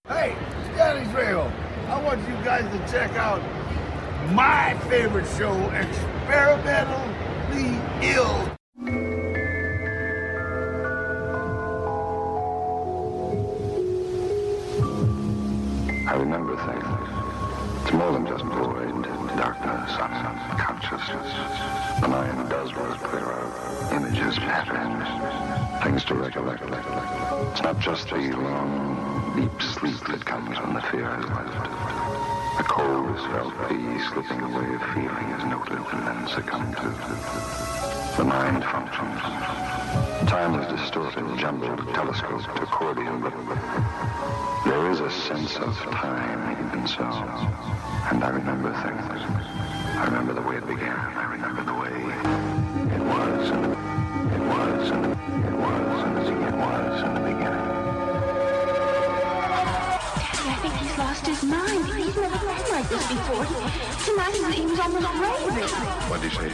Hey, Scotty Trail, I want you guys to check out my favorite show, Experimentally Ill. I remember things. It's more than just void, darkness, unconsciousness. The mind does work. There are images, patterns, things to recollect. It's not just the long, deep sleep that comes when the fear has left. The cold is felt, the slipping away of feeling is noted and then succumbed to. The mind functions. Time is distorted, jumbled, telescoped, accordion, but there is a sense of time even so. And I remember things. I remember the way it began. I remember the way it was in the beginning. I think he's lost his mind. He's never been like this before. Tonight he was almost raving. What did you say?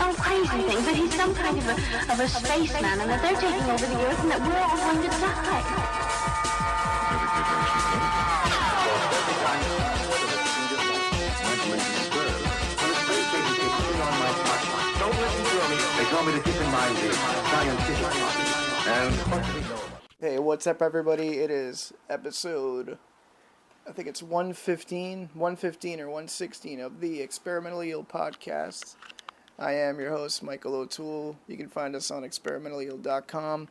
Oh, crazy things, that he's some kind of a spaceman and that they're taking over the Earth and that we're all going to die. Don't listen to me. They told me to keep in mind the scientific and what do we know about? Hey, what's up, everybody? It is episode, I think it's 115 or 116 of the Experimentally Ill podcast. I am your host, Michael O'Toole. You can find us on experimentallyIll.com.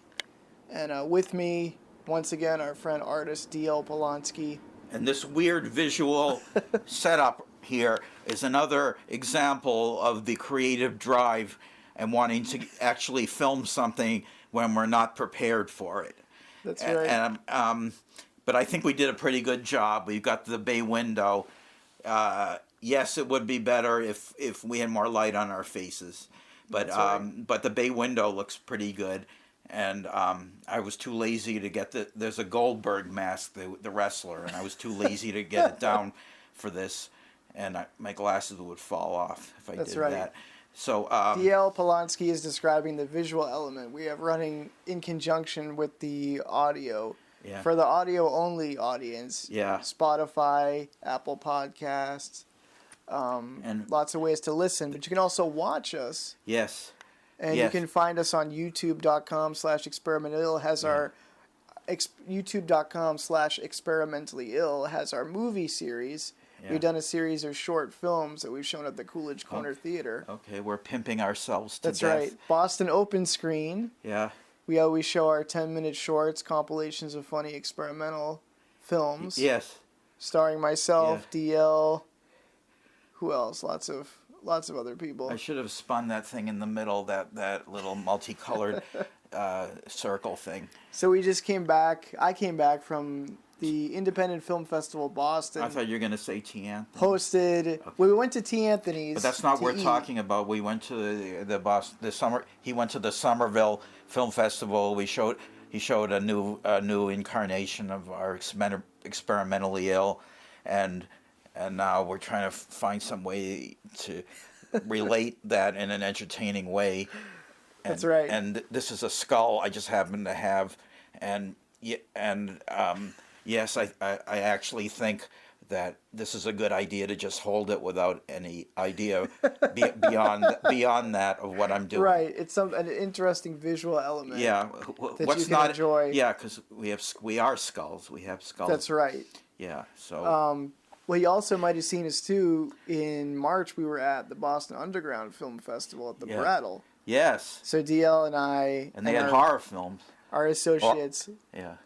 And with me, once again, our friend artist D.L. Polonsky. And this weird visual setup here is another example of the creative drive and wanting to actually film something when we're not prepared for it. That's right. But I think we did a pretty good job. We've got the bay window. Yes, it would be better if we had more light on our faces. But right. But the bay window looks pretty good. And I was too lazy to get there's a Goldberg mask, the wrestler, and I was too lazy to get it down for this. And my glasses would fall off if I did right. that. So D.L. Polonsky is describing the visual element we have running in conjunction with the audio. Yeah. For the audio-only audience, yeah. Spotify, Apple Podcasts, and lots of ways to listen. But you can also watch us. Yes. And yes. you can find us on youtube.com/experimentally has our youtube.com/experimentallyill has our movie series. Yeah. We've done a series of short films that we've shown at the Coolidge Corner Theater. Okay, we're pimping ourselves to That's death. Right. Boston Open Screen. Yeah. We always show our 10-minute shorts, compilations of funny experimental films. Yes. Starring myself, yeah. DL. Who else? Lots of other people. I should have spun that thing in the middle, that little multicolored circle thing. So we just came back. I came back from the Independent Film Festival Boston. I thought you were going to say T. Anthony. Hosted. Okay. We went to T. Anthony's. But that's not what we're talking about. We went to the Boston, the summer. He went to the Somerville Film Festival. He showed a new incarnation of our Experimentally Ill, and now we're trying to find some way to relate that in an entertaining way. And, that's right. And this is a skull I just happen to have, and yes, I actually think that this is a good idea to just hold it without any idea beyond that of what I'm doing. Right, it's an interesting visual element. Yeah, that what's you can not enjoy. Yeah, because we are skulls. We have skulls. That's right. Yeah. So. Well, you also might have seen us too. In March, we were at the Boston Underground Film Festival at the Brattle. Yes. So DL and I and they had horror films. Our associates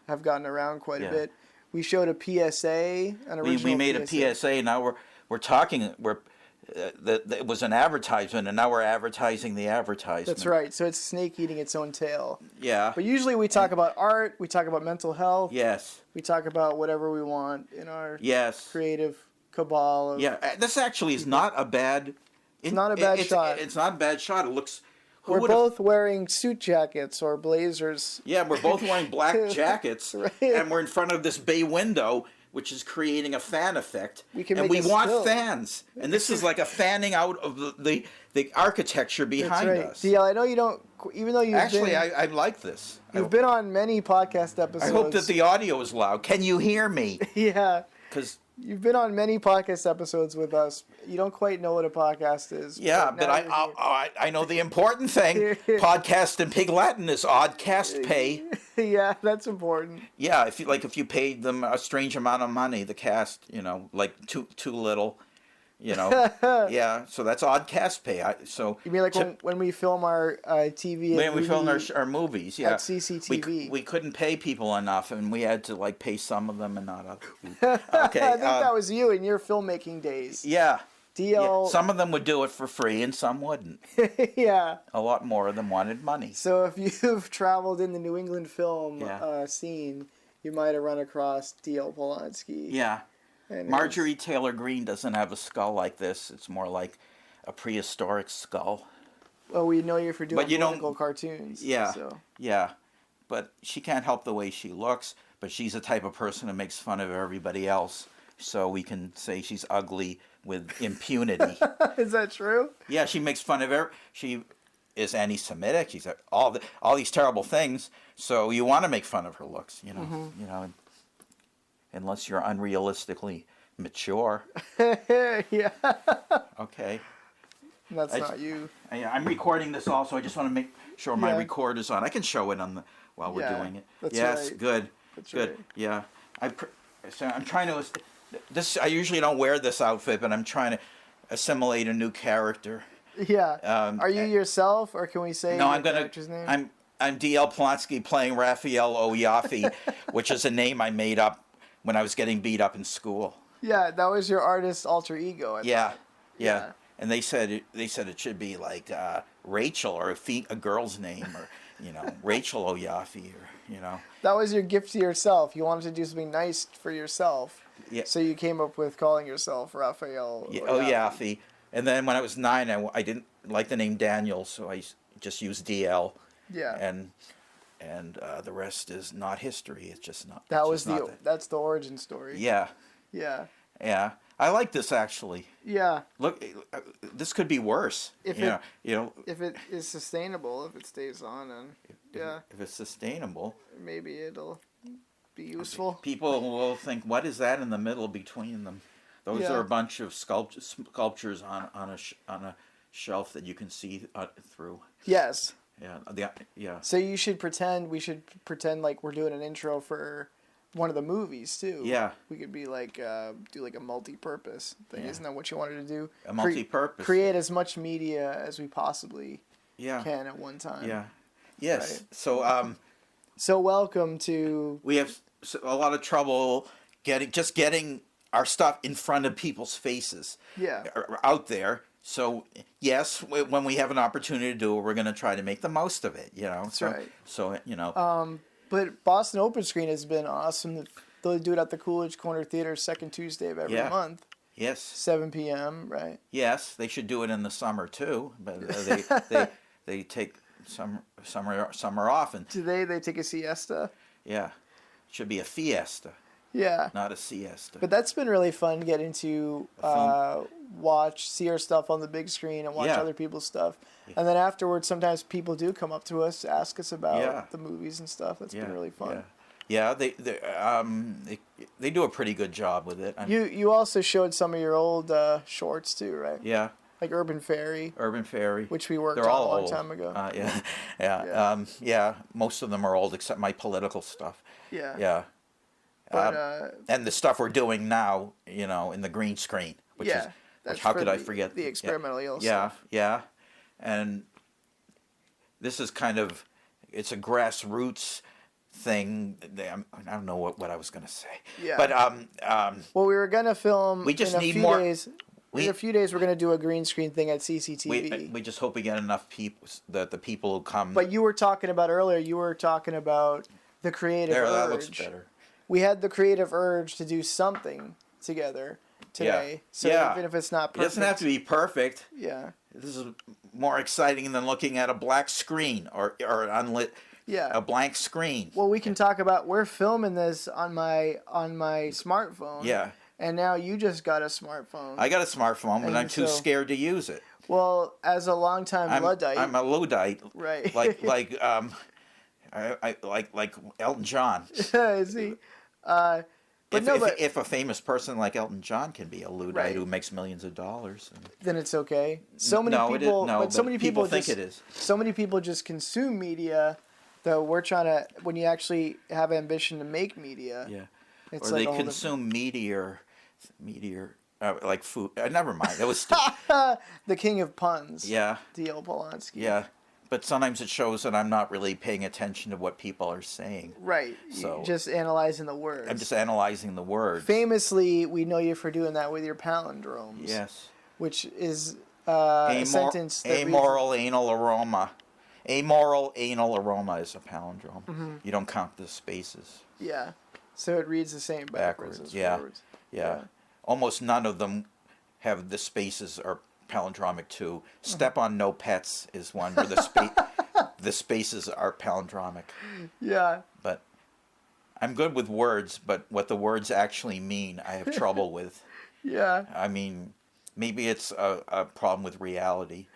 have gotten around quite a bit. We showed a PSA, an original. We made a PSA. Now we're talking. It was an advertisement, and now we're advertising the advertisement. That's right. So it's snake eating its own tail. Yeah. But usually we talk about art. We talk about mental health. Yes. We talk about whatever we want in our creative cabal. This actually is not a bad. It's not a bad shot. It's not a bad shot. It looks. We're both wearing suit jackets or blazers. Yeah, we're both wearing black jackets, right. And we're in front of this bay window, which is creating a fan effect. We want fans, and this is like a fanning out of the architecture behind us. DL, I know you don't even though you've Actually, been, I like this. you've been on many podcast episodes. I hope that the audio is loud. Can you hear me? Yeah. Because You've been on many podcast episodes with us. You don't quite know what a podcast is. yeah, but I know the important thing. Podcast in Pig Latin is oddcast pay. Yeah, that's important. Yeah, if you paid them a strange amount of money, the cast, like too little, yeah. So that's oddcast pay. You mean like when we film our TV? When we film our movies, yeah. At CCTV, we couldn't pay people enough, and we had to like pay some of them and not others. Okay, I think that was you in your filmmaking days. Yeah. DL. Yeah. Some of them would do it for free, and some wouldn't. Yeah. A lot more of them wanted money. So if you've traveled in the New England film Yeah. scene, you might have run across DL Polonsky. Yeah. And Marjorie Taylor Greene doesn't have a skull like this. It's more like a prehistoric skull. Well, we know you for doing But you don't- political cartoons. Yeah. So. Yeah. But she can't help the way she looks, but she's the type of person who makes fun of everybody else. So we can say she's ugly with impunity. Is that true? Yeah, she makes fun of she is anti-Semitic. She's all these terrible things. So you want to make fun of her looks, unless you're unrealistically mature. Yeah. Okay. That's not you. I'm recording this also. I just want to make sure my Yeah. record is on. I can show it while we're Yeah, doing it. that's yes, right. good. That's good. right. Yeah. So I'm trying to I usually don't wear this outfit, but I'm trying to assimilate a new character. Yeah. Are you yourself, or can we say No, your I'm gonna. character's name? I'm D.L. Polonsky playing Raphael Oyaffi, which is a name I made up when I was getting beat up in school. Yeah, that was your artist alter ego. Yeah. Yeah. And they said it should be like Rachel or a girl's name, or Rachel Oyaffi, or That was your gift to yourself. You wanted to do something nice for yourself. Yeah. So you came up with calling yourself Raphael. Oyaffi. And then when I was 9, I didn't like the name Daniel, so I just used DL. Yeah. And the rest is not history. It's just not. That's the origin story. Yeah. Yeah. Yeah. I like this actually. Yeah. Look, this could be worse. If it is sustainable, if it stays on, and if it's sustainable, maybe it'll be useful. People will think, what is that in the middle between them? Those are a bunch of sculptures on a shelf that you can see through. Yes. Yeah. Yeah. So we should pretend like we're doing an intro for one of the movies too. Yeah. We could be like do like a multi-purpose thing. Yeah. Isn't that what you wanted to do? A multi-purpose. Create as much media as we possibly can at one time. Yeah. Yes. Right. So So welcome to. We have a lot of trouble getting our stuff in front of people's faces. Yeah. Out there. So yes, when we have an opportunity to do it, we're going to try to make the most of it. That's right. So But Boston Open Screen has been awesome. They'll do it at the Coolidge Corner Theater second Tuesday of every month. Yes. 7 p.m. Right. Yes, they should do it in the summer too, but they take summer off and. Do they take a siesta? Yeah, it should be a fiesta. Yeah. Not a siesta. But that's been really fun getting to see our stuff on the big screen and watch other people's stuff. Yeah. And then afterwards, sometimes people do come up to us, ask us about the movies and stuff. That's been really fun. Yeah, they do a pretty good job with it. You also showed some of your old shorts too, right? Yeah. Like Urban Fairy. Which we worked on a long time ago. Yeah. Most of them are old except my political stuff. Yeah. Yeah. But, and the stuff we're doing now, in the green screen, which is how could I forget the experimental eel stuff? Yeah. And this is it's a grassroots thing. I don't know what I was going to say. Yeah. But well, we were going to film. We just need more. In a few days, we're going to do a green screen thing at CCTV. We just hope we get enough people, the people who come. But you were talking about earlier. You were talking about the creative urge. That looks better. We had the creative urge to do something together today. So even if it's not perfect. It doesn't have to be perfect. Yeah. This is more exciting than looking at a black screen or unlit. Yeah. A blank screen. Well, we can talk about we're filming this on my smartphone. Yeah. And now you just got a smartphone. I got a smartphone, but And I'm too so- scared to use it. Well, as a longtime Luddite, I'm a Luddite, right? like Elton John. Is he? But If a famous person like Elton John can be a Luddite Right. who makes millions of dollars, then it's okay. So many no, people, no, but so many people think just, it is. So many people just consume media. Though we're trying to, when you actually have ambition to make media, Yeah, it's or like they a whole consume meteor, like food. Never mind. That was stupid. the king of puns. Yeah, D.L. Polonsky. yeah. But sometimes it shows that I'm not really paying attention to what people are saying. Right. So- Just analyzing the words. I'm just analyzing the words. Famously, we know you for doing that with your palindromes. Yes. Which is a sentence that reads- amoral anal aroma. Amoral anal aroma is a palindrome. Mm-hmm. You don't count the spaces. Yeah. So it reads the same backwards as Yeah. forwards. Yeah. Almost none of them have the spaces are palindromic too. Step on no pets is one where the spaces are palindromic. Yeah. But I'm good with words, but what the words actually mean, I have trouble with. Yeah. I mean, maybe it's a problem with reality.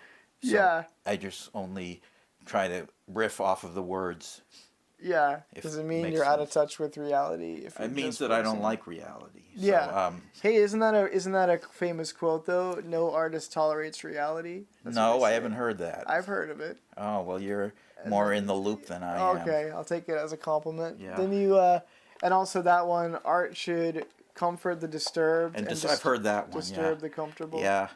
So Yeah. I just only try to riff off of the words. Yeah. If Does it it mean makes you're out of sense. touch with reality? If It you're means just that I don't focusing- like reality. Yeah. So, Hey, isn't that a famous quote though? No artist tolerates reality. That's what no, they I say. haven't heard that. I've heard of it. Oh, well, you're more in the loop than I am. Okay, I'll take it as a compliment. Yeah. Then you, and also that one, art should comfort the disturbed And and I've heard that one, disturb yeah. the comfortable. Yeah,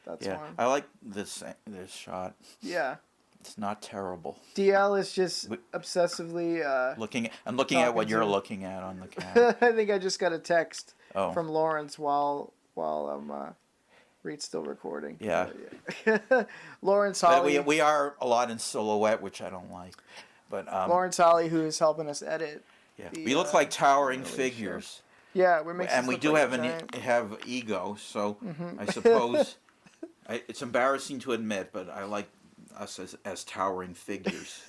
That's yeah. one. I like this shot. Yeah. It's not terrible. DL is just We- obsessively. I'm looking at what Talking you're to- looking at on the camera. I think I just got a text Oh. from Lawrence while Reed's still recording. Yeah. Lawrence But Holly. we are a lot in silhouette, which I don't like. But Lawrence Holly, who is helping us edit. yeah, the, we look like towering early figures, Yeah, we're making. and we do have ego. So I suppose it's embarrassing to admit, but I like us as towering figures.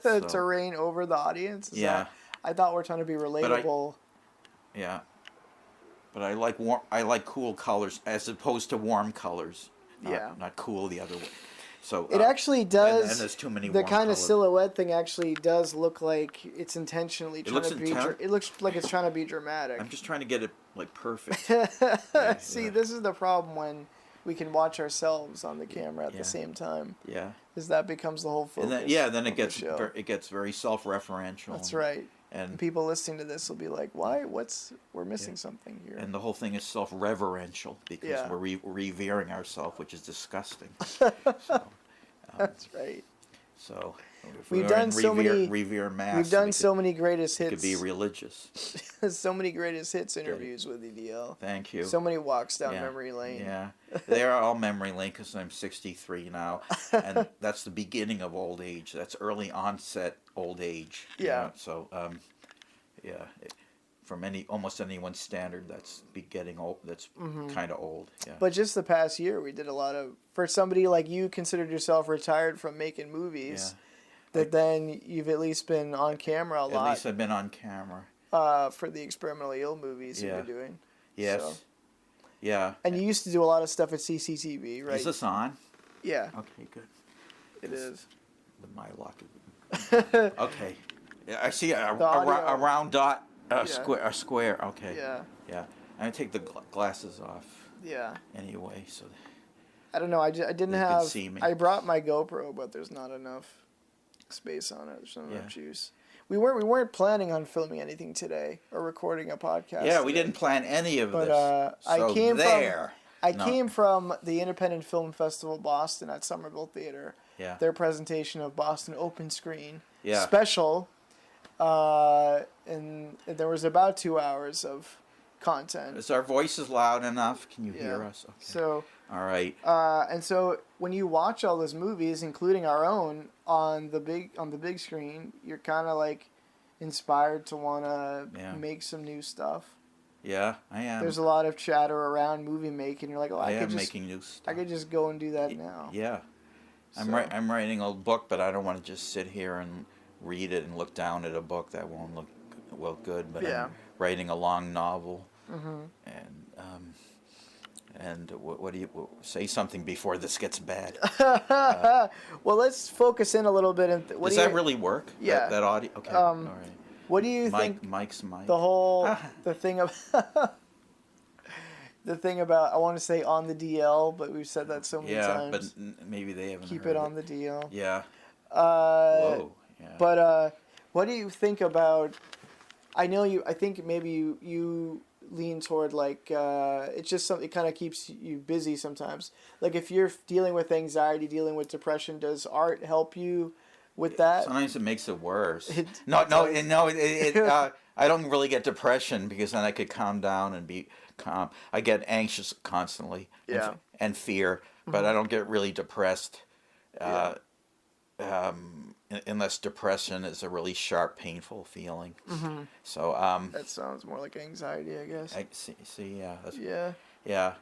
So, terrain over the audience. Is Yeah. that- I thought we're trying to be relatable. yeah. But I like cool colors as opposed to warm colors. Yeah. Not cool the other way. So It actually does. And there's too many. The warm kind of colors. silhouette thing actually does look like it's intentionally trying looks to be. inten- It looks like it's trying to be dramatic. I'm just trying to get it like perfect. See, yeah. this is the problem when we can watch ourselves on the camera at Yeah. the same time. Yeah. Is that becomes the whole focus. Then of it the gets show. it gets very self-referential. That's right. And People listening to this will be like, "Why? We're missing something here." and the whole thing is self-reverential because Yeah. we're revering ourselves, which is disgusting. That's right. So if We've we're done in so many- revere mass. We've done we so many greatest could hits. be religious. So many greatest hits interviews with EDL. Thank you. So many walks down Yeah. memory lane. Yeah, they are all memory lane because I'm 63 now, and that's the beginning of old age. That's early onset old age. you Yeah. know, So, from almost anyone's standard, that's getting old. That's kind of old. Yeah. But just the past year, we did a lot of. For somebody like you, considered yourself retired from making movies, that then you've at least been on camera a At lot least I've been on camera. for the experimentally ill movies Yeah. you've been doing. Yes. So- Yeah. And you used to do a lot of stuff at CCTV, right? Is this on? Yeah, Okay, good. it is. With my luck. Okay. Yeah, I see a audio- round dot, Yeah. a square. Okay. Yeah, Yeah. I'm gonna take the glasses off yeah. anyway. So. I don't know. I didn't They could have. see me. I brought my GoPro, but there's not enough space on it. There's not enough Yeah. juice. We weren't planning on filming anything today or recording a podcast. Yeah, we today. didn't plan any of But this. I So came there. I No. came from the Independent Film Festival Boston at Somerville Theater. Yeah. Their presentation of Boston Open Screen Yeah. special, and there was about 2 hours of content. Is our voices loud enough? Can you Yeah. hear us? Okay. So. All right. And so when you watch all those movies, including our own, on the big screen, you're kind of like inspired to want to Yeah. make some new stuff. Yeah, I am. There's a lot of chatter around movie making. You're like, oh, I I am could just making new stuff. I could just go and do that now. Yeah. So- I'm writing a book, but I don't want to just sit here and read it and look down at a book. That won't look good. But Yeah. I'm writing a long novel. And what do you say something before this gets bad? Well, let's focus in a little bit. Does that really work? Yeah. That audio? Okay. All right. What do you think? Mike's mic. The whole the thing of the thing about, I want to say on the DL, but we've said that so many times. Yeah, but maybe they haven't. Keep heard it on the DL. Yeah. Whoa. Yeah. But what do you think about? I know you. I think maybe you lean toward like it's just something. It kind of keeps you busy sometimes. Like if you're dealing with anxiety, dealing with depression, does art help you with that? Sometimes it makes it worse. No. I don't really get depression because then I could calm down and be calm. I get anxious constantly. Yeah. And fear, but I don't get really depressed. Unless depression is a really sharp, painful feeling. So That sounds more like anxiety, I guess. Yeah. Yeah.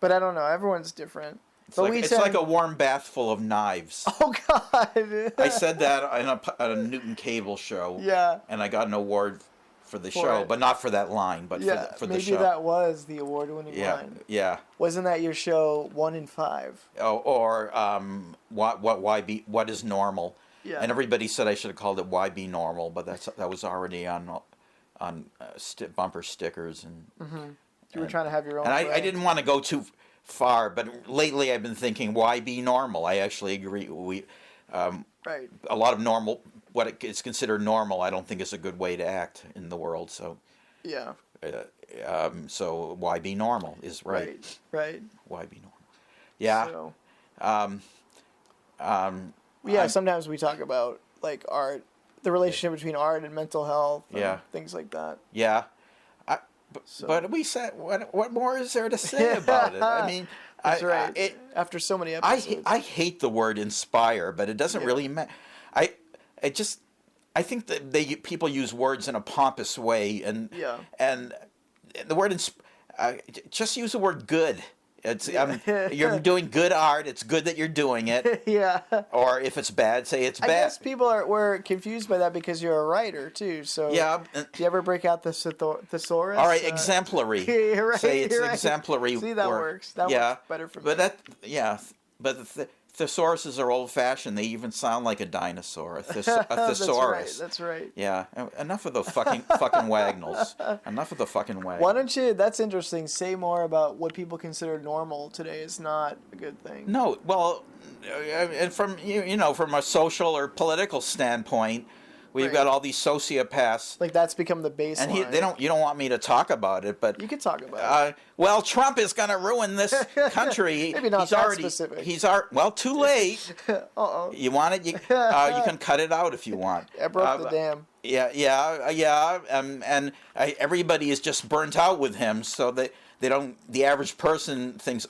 But I don't know. Everyone's different. It's like a warm bath full of knives. Oh God! I said that at a Newton Cable show. Yeah. And I got an award for the show, it. but not for that line, but for the show. Maybe that was the award-winning line. Yeah. Wasn't that your show 1 in 5? Oh, or what is normal? Yeah. And everybody said I should have called it Why Be Normal, but that was already on bumper stickers and. You were trying to have your own. And I didn't want to go too far, but lately I've been thinking, why be normal? I actually agree. Right. A lot of normal, what is considered normal, I don't think is a good way to act in the world. So. Yeah. So why be normal is right. Right. Why be normal? Yeah. So. Sometimes we talk about like art, the relationship between art and mental health. And things like that. Yeah. But we said, what more is there to say about it? I mean, that's right. After so many episodes, I hate the word inspire, but it doesn't really matter. I think that people use words in a pompous way, and the word just use the word good. You're doing good art. It's good that you're doing it. Yeah. Or if it's bad, say it's bad. I guess people were confused by that because you're a writer too. So yeah. Do you ever break out the thesaurus? All right, exemplary. Right, say it's exemplary. See, that works. That works better for me. But the thesauruses are old-fashioned. They even sound like a dinosaur. A thesaurus. That's right. Yeah. Enough of the fucking Wagnalls. Enough of the fucking Wagnalls. Why don't you? That's interesting. Say more about what people consider normal today is not a good thing. No. Well, and from from a social or political standpoint, we've got all these sociopaths. Like that's become the baseline. And you don't want me to talk about it, but you can talk about it. Well, Trump is going to ruin this country. Maybe not specific. Well, too late. Uh-oh. You want it? You can cut it out if you want. I broke the dam. Yeah. And everybody is just burnt out with him, so they don't. The average person thinks,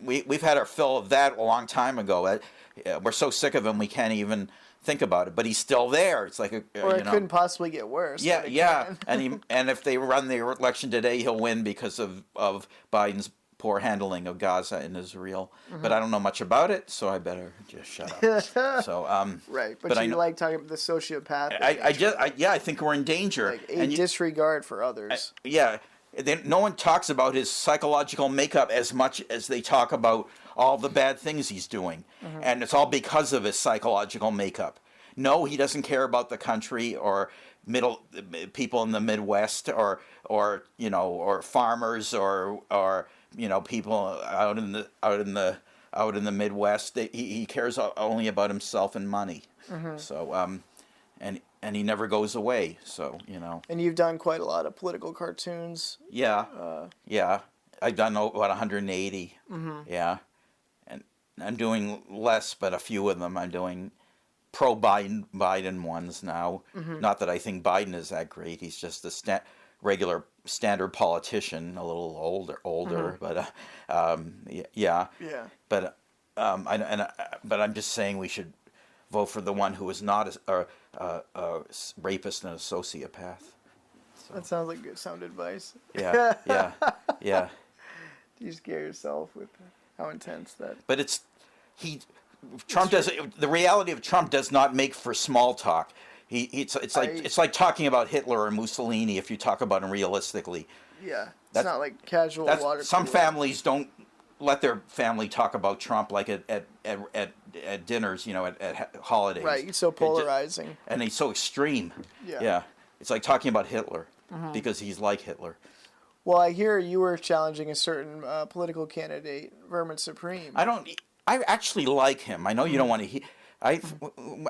we've had our fill of that a long time ago. We're so sick of him, we can't even think about it, but he's still there. It's like it couldn't possibly get worse. Yeah. And if they run the election today, he'll win because of Biden's poor handling of Gaza and Israel. But I don't know much about it, so I better just shut up. So right, but you like talking about the sociopath. I think we're in danger. Like a disregard for others. No one talks about his psychological makeup as much as they talk about all the bad things he's doing. And it's all because of his psychological makeup. No, he doesn't care about the country or people in the Midwest or farmers or people out in the Midwest. He cares only about himself and money. So and he never goes away. So And you've done quite a lot of political cartoons. Yeah, I've done about 180. Yeah, and I'm doing less, but a few of them I'm doing pro-Biden ones now. Not that I think Biden is that great. He's just a regular standard politician, a little older, but yeah. But but I'm just saying we should vote for the one who is not a rapist and a sociopath. So. That sounds like good sound advice. Yeah. You scare yourself with how intense that. But Trump does. The reality of Trump does not make for small talk. It's like talking about Hitler or Mussolini if you talk about him realistically. Yeah, it's not like casual water. Some families don't let their family talk about Trump like at dinners, at holidays. Right, he's so polarizing. And he's so extreme. Yeah. It's like talking about Hitler because he's like Hitler. Well, I hear you were challenging a certain political candidate, Vermin Supreme. I actually like him. I know you don't want to I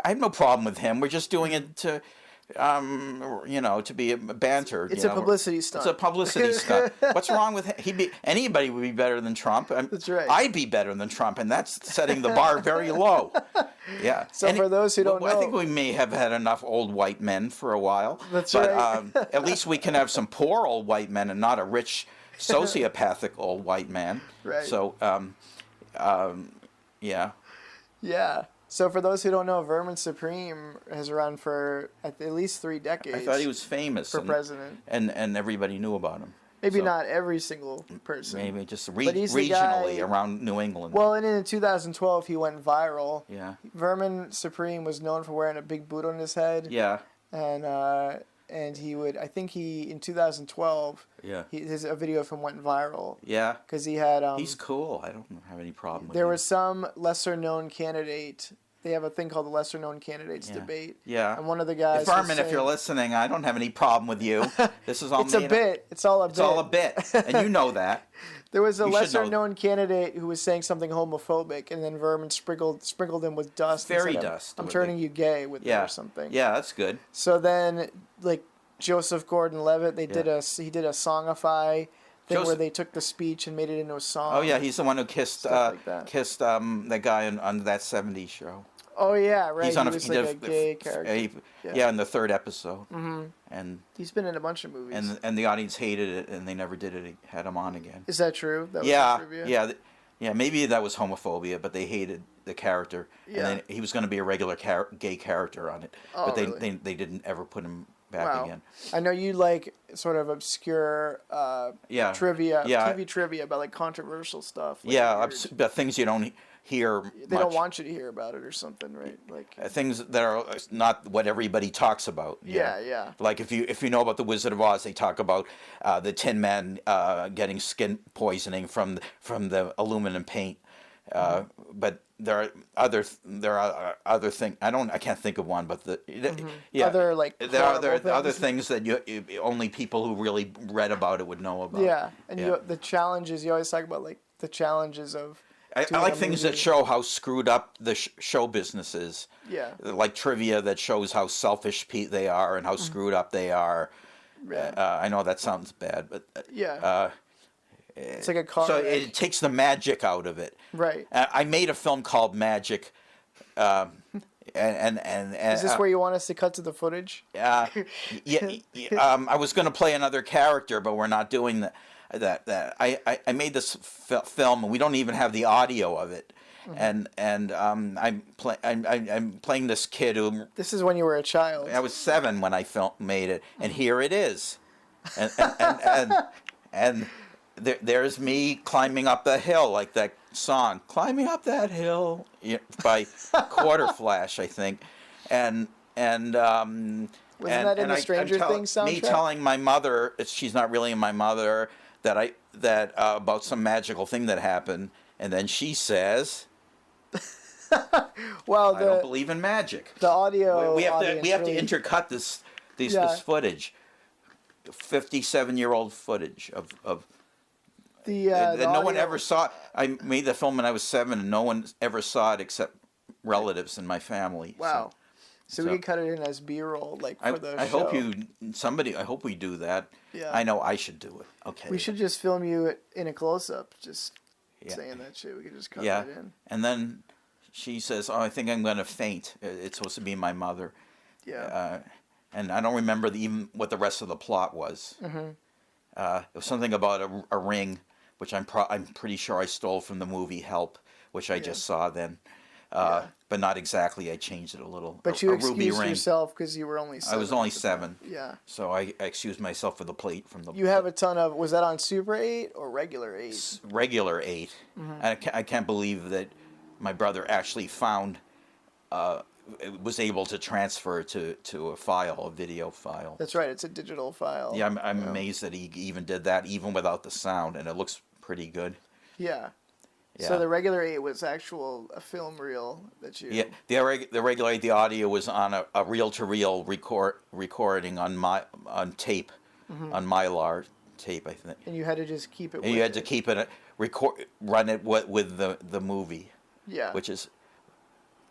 have no problem with him. We're just doing it to, to be a banter. It's a publicity stunt. It's a publicity stunt. What's wrong with him? Anybody would be better than Trump. That's right. I'd be better than Trump, and that's setting the bar very low. Yeah. So for those who don't know, I think we may have had enough old white men for a while. That's right. At least we can have some poor old white men and not a rich, sociopathic old white man. Right. So, yeah. Yeah. So for those who don't know, Vermin Supreme has run for at least 3 decades. I thought he was famous for president, and everybody knew about him. Maybe not every single person. Maybe just regionally around New England. Well, and in 2012 he went viral. Yeah. Vermin Supreme was known for wearing a big boot on his head. Yeah. And he would, I think in 2012, a video of him went viral. Yeah. Because he had... he's cool. I don't have any problem with him. There was some lesser-known candidate. They have a thing called the lesser-known candidates debate. Yeah. And one of the guys... Vermin, if you're listening, I don't have any problem with you. This is all It's a bit. It's all a bit. It's all a bit. And you know that. There was a lesser-known candidate who was saying something homophobic, and then Vermin sprinkled him with dust. Fairy dust. I'm turning you gay with it or something. Yeah, that's good. So then, like, Joseph Gordon-Levitt, he did a Songify thing where they took the speech and made it into a song. Oh, yeah, he's the one who kissed that guy on that 70s show. Oh, yeah, right. He was like a gay character. In the 3rd episode. Mm-hmm. And he's been in a bunch of movies. And the audience hated it, and they never had him on again. Is that true? That was the trivia? Yeah. Maybe that was homophobia, but they hated the character. Yeah. And then he was going to be a regular gay character on it, but they didn't ever put him back again. I know you like sort of obscure trivia, TV trivia about like controversial stuff. Like about things you don't hear. They don't want you to hear about it or something, right? Like things that are not what everybody talks about. Yeah. Like if you know about the Wizard of Oz, they talk about the Tin Man getting skin poisoning from the aluminum paint. But there are other things. I can't think of one, but other like there are other things that only people who really read about it would know about. Yeah, and the challenges you always talk about, like the challenges of. I like things that show how screwed up the show business is. Yeah. Like trivia that shows how selfish they are and how screwed up they are. Yeah. I know that sounds bad, but it's like a car. So it takes the magic out of it. Right. I made a film called Magic. And is this where you want us to cut to the footage? I was going to play another character, but we're not doing that. I made this film, and we don't even have the audio of it. And I'm playing this kid who. This is when you were a child. I was 7 when I made it, and here it is, and there's me climbing up the hill, like that song, "Climbing Up That Hill" by Quarter Flash, I think, and. Wasn't that in the Stranger Things soundtrack? Me telling my mother, she's not really my mother, that about some magical thing that happened, and then she says, "Well, I don't believe in magic." The audio. We have to intercut this footage, 57-year-old footage of. No one ever saw it. I made the film when I was 7, and no one ever saw it except relatives in my family. Wow. So we can cut it in as B-roll, like for the show. I hope we do that. Yeah. I know I should do it. Okay. We should just film you in a close-up, just saying that shit. We could just cut it in. And then she says, "Oh, I think I'm going to faint." It's supposed to be my mother. Yeah. And I don't remember even what the rest of the plot was. Mm-hmm. It was something about a ring, which I'm pretty sure I stole from the movie Help, which I just saw then. But not exactly. I changed it a little. But you excused yourself because you were only 7. I was only 7. Yeah. So I excused myself for the plate from the. You have a ton of. Was that on Super 8 or regular 8? Regular 8. Mm-hmm. I can't believe that my brother actually found it was able to transfer to a file, a video file. That's right. It's a digital file. Yeah, I'm amazed that he even did that, even without the sound, and it looks pretty good. Yeah. Yeah. So the regular 8 was a film reel that you. Yeah, the regular the audio was on a reel-to-reel recording on tape, on Mylar tape, I think. And you had to just keep it. And you had to keep it run it with the movie. Yeah. Which is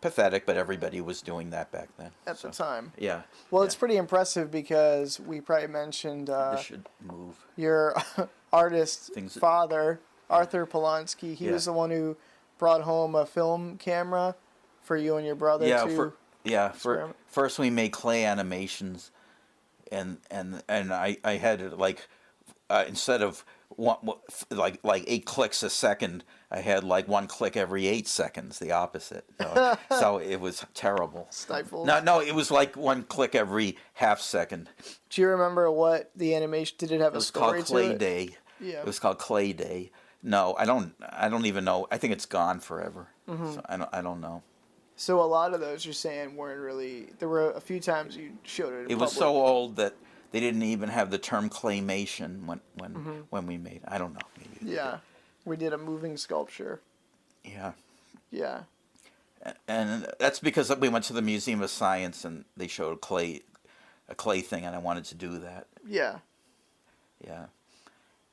pathetic, but everybody was doing that back then. At the time. Yeah. Well, it's pretty impressive because we probably mentioned This should move. your artist father, Arthur Polonsky. He was the one who brought home a film camera for you and your brother. First we made clay animations, and I had instead of like 8 clicks a second, I had like 1 click every 8 seconds, the opposite. So it was terrible. Stifled. No, it was like 1 click every half second. Do you remember what the animation? Did it have a story to it? It was called Clay Day. Yeah. It was called Clay Day. No, I don't even know. I think it's gone forever. So I don't know. So a lot of those you're saying weren't really. There were a few times you showed it. It was so old that they didn't even have the term claymation when we made. I don't know. Maybe. Yeah, we did a moving sculpture. Yeah. Yeah. And that's because we went to the Museum of Science and they showed a clay thing, and I wanted to do that. Yeah. Yeah.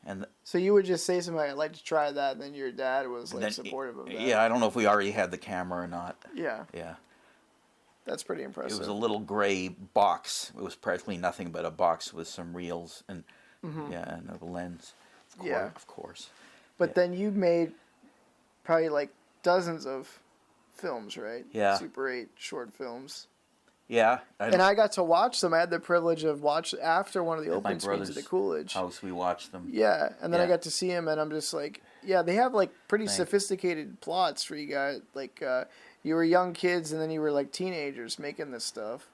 And so you would just say something, I'd like to try that, and then your dad was supportive of that. Yeah, I don't know if we already had the camera or not. Yeah. Yeah. That's pretty impressive. It was a little gray box. It was practically nothing but a box with some reels and and a lens. Of course. But then you made probably like dozens of films, right? Yeah. Super 8 short films. Yeah. And I got to watch them. I had the privilege of after one of the open screens at the Coolidge house. We watched them. Yeah, and then I got to see them, and I'm just like, yeah, they have like pretty sophisticated plots for you guys. Like, you were young kids, and then you were like teenagers making this stuff.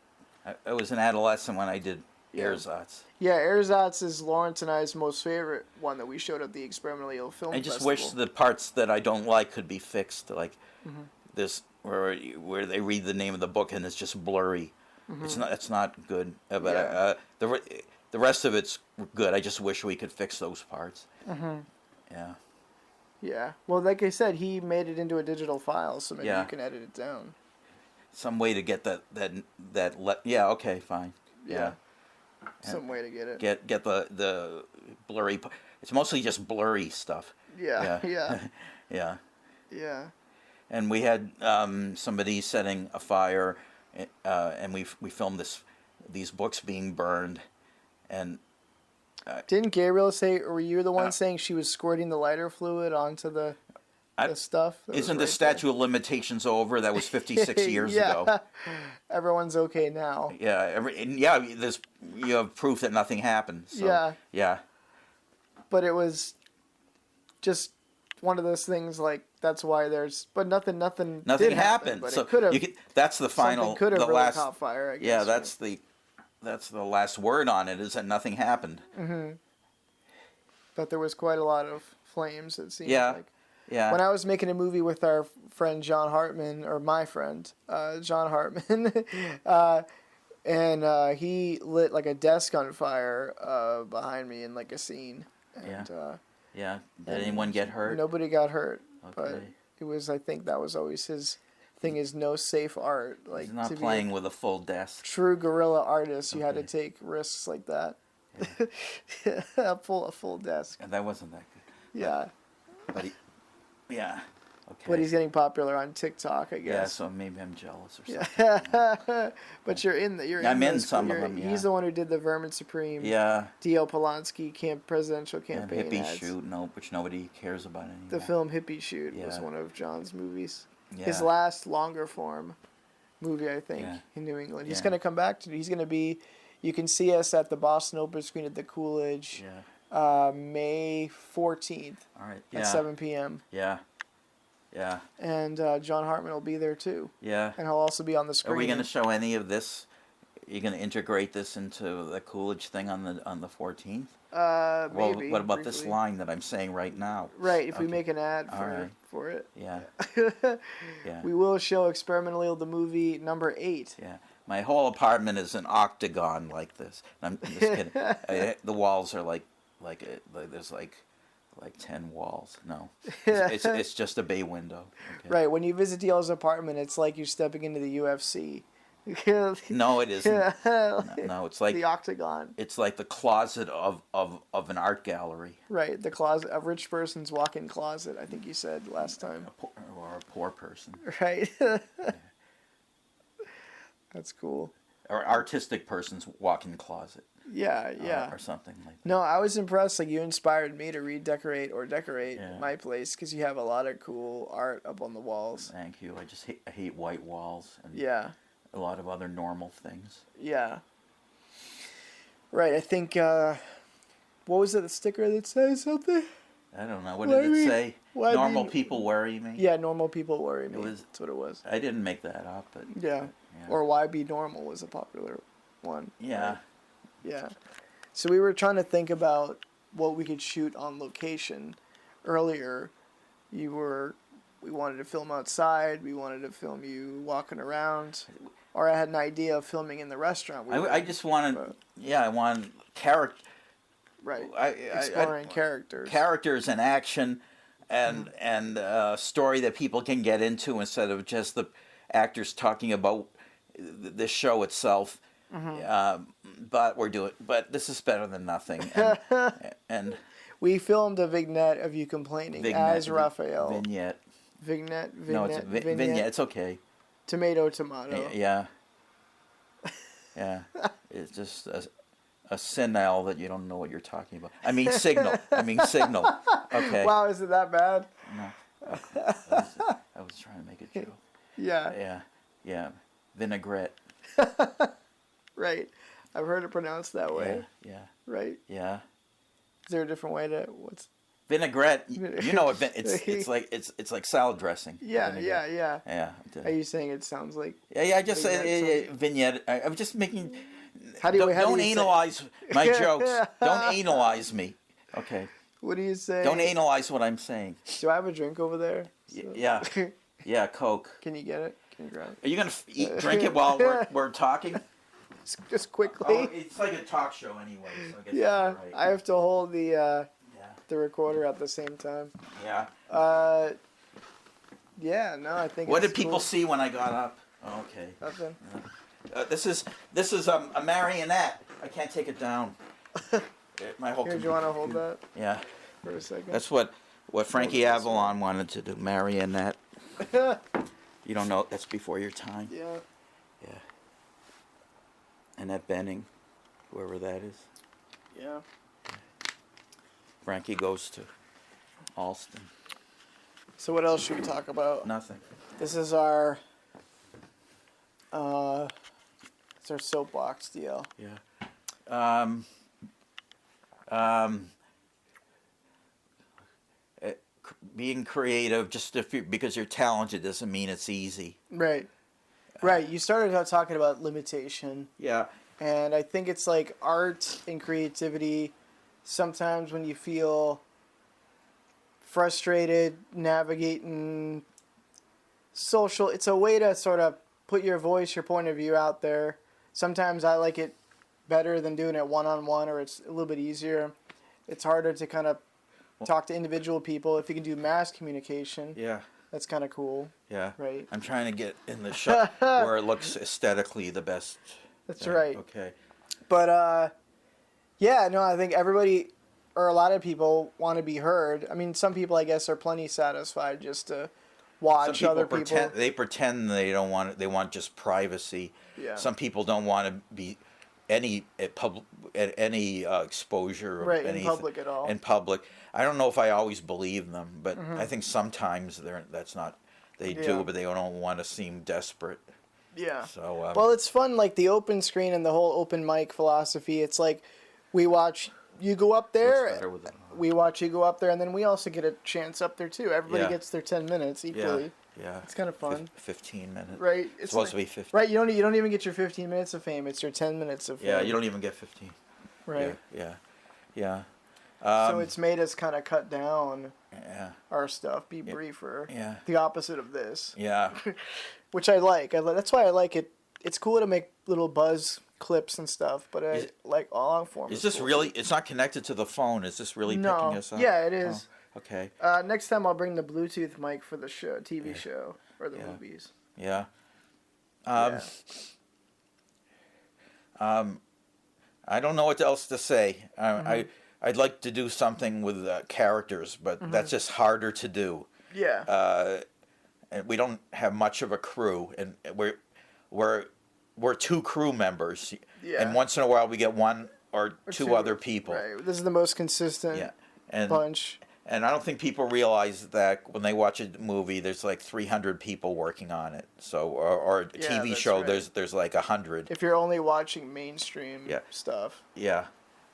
I was an adolescent when I did Ersatz. Yeah, Ersatz is Lawrence and I's most favorite one that we showed at the Experimental Eel Film Festival. I just wish the parts that I don't like could be fixed, like this where they read the name of the book and it's just blurry. It's not good. But the rest of it's good. I just wish we could fix those parts. Yeah. Yeah. Well, like I said, he made it into a digital file, so maybe you can edit it down. Some way to get yeah. Okay. Fine. Yeah. Some way to get it. Get the blurry. It's mostly just blurry stuff. Yeah. Yeah. Yeah. And we had somebody setting a fire, and we filmed these books being burned, and didn't Gabriel say, or were you the one saying she was squirting the lighter fluid onto the stuff? Isn't the statute of limitations over? That was 56 years ago. Everyone's okay now. Yeah, you have proof that nothing happened. So, yeah. But it was just one of those things like that's why there's nothing did happened. But so it could have. That's the final. Could have the really last caught fire. I guess, yeah, that's the last word on it is that nothing happened. But there was quite a lot of flames. It seems like. Yeah. When I was making a movie with our friend John Hartman, or my friend John Hartman, and he lit like a desk on fire behind me in like a scene. And, yeah. Did anyone get hurt? Nobody got hurt. Okay. But it was. I think that was always his thing: is no safe art. Like he's not to playing be with a full desk. True guerrilla artist, you had to take risks like that. Yeah. a full desk. And that wasn't that good. Yeah. But yeah. Okay. But he's getting popular on TikTok, I guess. Yeah, so maybe I'm jealous or something. But you're in I'm in some of them. Yeah. He's the one who did the Vermin Supreme. Yeah. D.L. Polonsky presidential campaign and Hippie ads. Shoot, which nobody cares about anymore. The film Hippie Shoot was one of John's movies. Yeah. His last longer form movie, I think, in New England. He's going to come back he's going to be. You can see us at the Boston Open Screen at the Coolidge. May 14th. All right. At 7 p.m. Yeah. Yeah. And John Hartman will be there too. Yeah. And he'll also be on the screen. Are we going to show any of this? Are you going to integrate this into the Coolidge thing on the 14th? Maybe. What about briefly. this line that I'm saying right now? Right. If we make an ad for it. Yeah. Yeah. We will show Experimental Eel, the movie number 8. Yeah. My whole apartment is an octagon like this. I'm just kidding. The walls are like there's like 10 walls. No, it's just a bay window. Okay. Right. When you visit DL's apartment, it's like you're stepping into the UFC. No, it isn't. No, it's like the octagon. It's like the closet of an art gallery. Right. The closet, a rich person's walk-in closet. I think you said last time. Or a poor person. Right. Yeah. That's cool. Or artistic person's walk-in closet. Yeah, yeah. Or something like that. No, I was impressed. Like, you inspired me to redecorate Yeah. my place because you have a lot of cool art up on the walls. Thank you. I hate white walls and Yeah. a lot of other normal things. Yeah. Right, I think, what was it, the sticker that says something? I don't know. What did it say? why Normal me- people worry me? Yeah, normal people worry me. was- That's what it was. I didn't make that up, but Yeah. Yeah. Or why be normal was a popular one. yeah. Right? Yeah. So we were trying to think about what we could shoot on location. Earlier, we wanted to film outside. We wanted to film you walking around. Or I had an idea of filming in the restaurant. I just wanted, I wanted character. Right. Exploring characters. Characters and action, and a story that people can get into instead of just the actors talking about the show itself. But this is better than nothing. And we filmed a vignette of you complaining as Raphael. Vignette. Vignette. No, it's a vignette. It's okay. Tomato. Yeah. Yeah. It's just a signal that you don't know what you're talking about. I mean signal. Okay. Wow, is it that bad? No. I was trying to make a joke. Yeah. Yeah. Vinaigrette. Right. I've heard it pronounced that way. Yeah. Right. Yeah. Is there a different way to what's? Vinaigrette. You know what? It's like salad dressing. Yeah. Vinaigrette. Yeah. Yeah. Are you saying it sounds like? Yeah. I just Vignette say vignette. I'm just making. How do you Don't say- analyze my jokes. Don't analyze me. Okay. What do you say? Don't analyze what I'm saying. Do I have a drink over there? Yeah. Yeah. Coke. Can you get it? Can you grab it? Are you gonna drink it while we're talking? Just quickly. Oh, it's like a talk show anyway. So I guess Yeah, that's right. I have to hold the Yeah. recorder at the same time. Yeah. Yeah, no, I think. What it's did people cool. see when I got up? Oh, okay. Nothing. This is a marionette. I can't take it down. My whole. Here, do you want to hold that Yeah. for a second? That's what Frankie Avalon wanted to do. Marionette. You don't know. That's before your time. Yeah. Yeah. Annette Benning, whoever that is. Yeah. Frankie goes to Alston. So what else should we talk about? Nothing. This is our. It's our soapbox deal. Yeah. Being creative, just because you're talented doesn't mean it's easy. Right. Right. You started out talking about limitation. Yeah. And I think it's like art and creativity. Sometimes when you feel frustrated navigating social, it's a way to sort of put your voice, your point of view out there. Sometimes I like it better than doing it one-on-one, or it's a little bit easier. It's harder to kind of talk to individual people. If you can do mass communication, Yeah. that's kind of cool. Yeah. Right. I'm trying to get in the shot where it looks aesthetically the best. That's thing. right. Okay. But, yeah, no, I think everybody, or a lot of people, want to be heard. I mean, some people, I guess, are plenty satisfied just to watch Some other pretend, people. They pretend they don't want it. They want just privacy. Yeah. Some people don't want to be any exposure of Right, in anything public at all. in public. I don't know if I always believe them, but Mm-hmm. I think sometimes that's not. They Yeah. do, but they don't want to seem desperate. Yeah. So Well, it's fun, like the open screen and the whole open mic philosophy. It's like we watch you go up what's there, better with it? we watch you go up there, and then we also get a chance up there too. Everybody Yeah. gets their 10 minutes equally. Yeah. It's kind of fun. 15 minutes. Right. It's supposed to be 15. Right, you don't even get your 15 minutes of fame. It's your 10 minutes of fame. Yeah, you don't even get 15. Right. Yeah. So it's made us kind of cut down Yeah. our stuff, be briefer. Yeah. The opposite of this, Yeah. which I like. That's why I like it. It's cool to make little buzz clips and stuff, but I like long form. Is this cool. really? It's not connected to the phone. Is this really No. picking us up? Yeah, it is. Oh, okay. Next time I'll bring the Bluetooth mic for the show, TV show, or the movies. Yeah. I don't know what else to say. I'd like to do something with characters, but that's just harder to do. Yeah. And we don't have much of a crew, and we're 2 crew members. Yeah. And once in a while we get 1 or two other people. Right. This is the most consistent bunch. And I don't think people realize that when they watch a movie, there's like 300 people working on it. So, or a TV that's show, right. there's like 100. If you're only watching mainstream stuff. Yeah.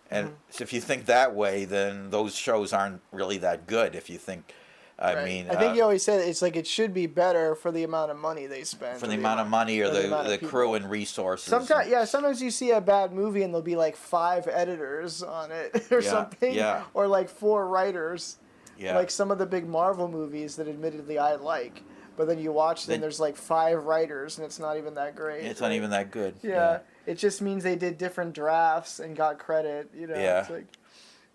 And so if you think that way, then those shows aren't really that good. If you think, I mean, I think you always say that it's like it should be better for the amount of money they spend. for the amount of money or the crew and resources. Sometimes you see a bad movie and there'll be like 5 editors on it or something. Yeah. Or like 4 writers. Yeah. Like some of the big Marvel movies that admittedly I like. But then you watch them, there's like 5 writers and it's not even that great. It's not even that good. Yeah. It just means they did different drafts and got credit. You know, it's like,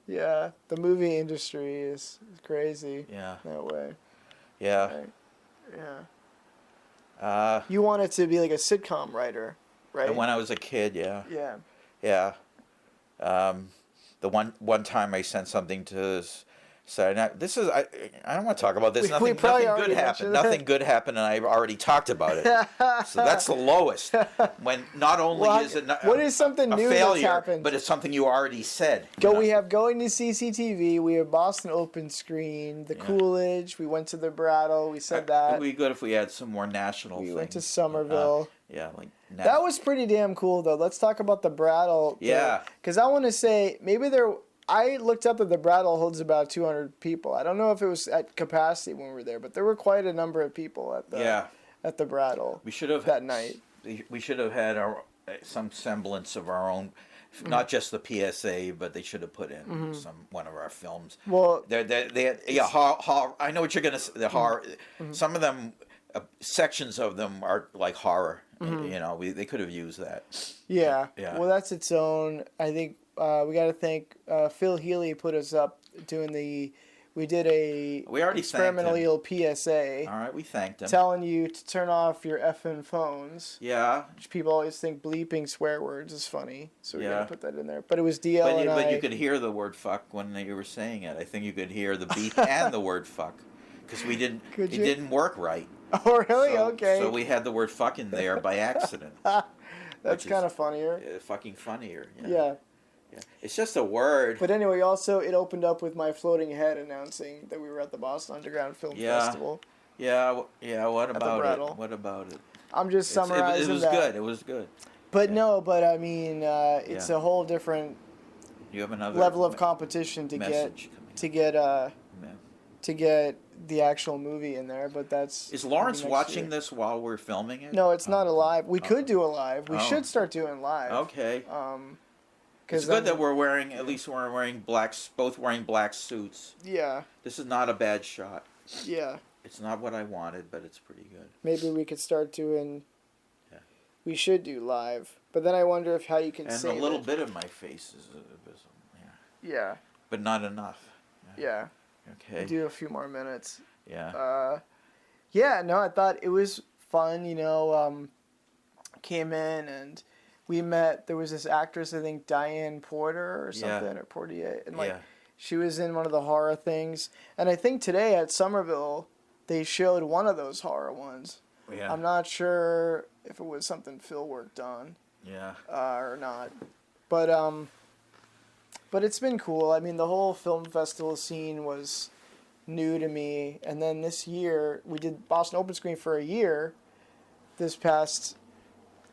the movie industry is crazy. Yeah. That way. Yeah. Right. Yeah. You wanted to be like a sitcom writer, right? And when I was a kid, yeah. Yeah. Yeah. The one time I sent something to say, now, this is I don't want to talk about this. Nothing good happened. Nothing good happened, and I've already talked about it. So that's the lowest. When not only is it what is something a new failure, that's happened? but it's something you already said. We have Going to CCTV. We have Boston Open Screen. The Coolidge. We went to the Brattle. We said that. It would be good if we had some more national things. We went to Somerville. That was pretty damn cool, though. Let's talk about the Brattle. Yeah. Because I want to say, I looked up that the Brattle holds about 200 people. I don't know if it was at capacity when we were there, but there were quite a number of people at the Brattle. We should have that night. We should have had some semblance of our own, not just the PSA, but they should have put in one of our films. Well, I know what you're gonna say. The horror. Some of them, sections of them are like horror. You know, they could have used that. Yeah. Yeah. Well, that's its own. I think we got to thank Phil Healy put us up doing the. We did a experimental PSA. All right, we thanked him. Telling you to turn off your effing phones. Yeah. Which people always think bleeping swear words is funny, so we gotta put that in there. But it was DL but you could hear the word "fuck" when you were saying it. I think you could hear the beep and the word "fuck" because we didn't. It didn't work right. Oh really? Okay. So we had the word "fuck" in there by accident. That's kind of funnier. Fucking funnier. Yeah. Yeah. It's just a word. But anyway, also it opened up with my floating head announcing that we were at the Boston Underground Film Festival. Yeah. What about it? What about it? I'm just summarizing it was that. good. It was good. But I mean, it's a whole different you have another level of competition to get the actual movie in there. But is Lawrence watching this while we're filming it? No, it's not a live. We could do a live. We should start doing live. Okay. It's good that we're wearing both wearing black suits. Yeah. This is not a bad shot. Yeah. It's not what I wanted, but it's pretty good. Maybe we could start doing. Yeah. We should do live, but then I wonder how you can. And a little bit of my face is visible. Yeah. Yeah. But not enough. Yeah. Okay. Do a few more minutes. Yeah. I thought it was fun. Came in and. We met. There was this actress, I think Diane Porter or something, or Portier, and she was in one of the horror things. And I think today at Somerville, they showed one of those horror ones. Yeah. I'm not sure if it was something Phil worked on. Yeah. Or not, but it's been cool. I mean, the whole film festival scene was new to me, and then this year we did Boston Open Screen for a year. This past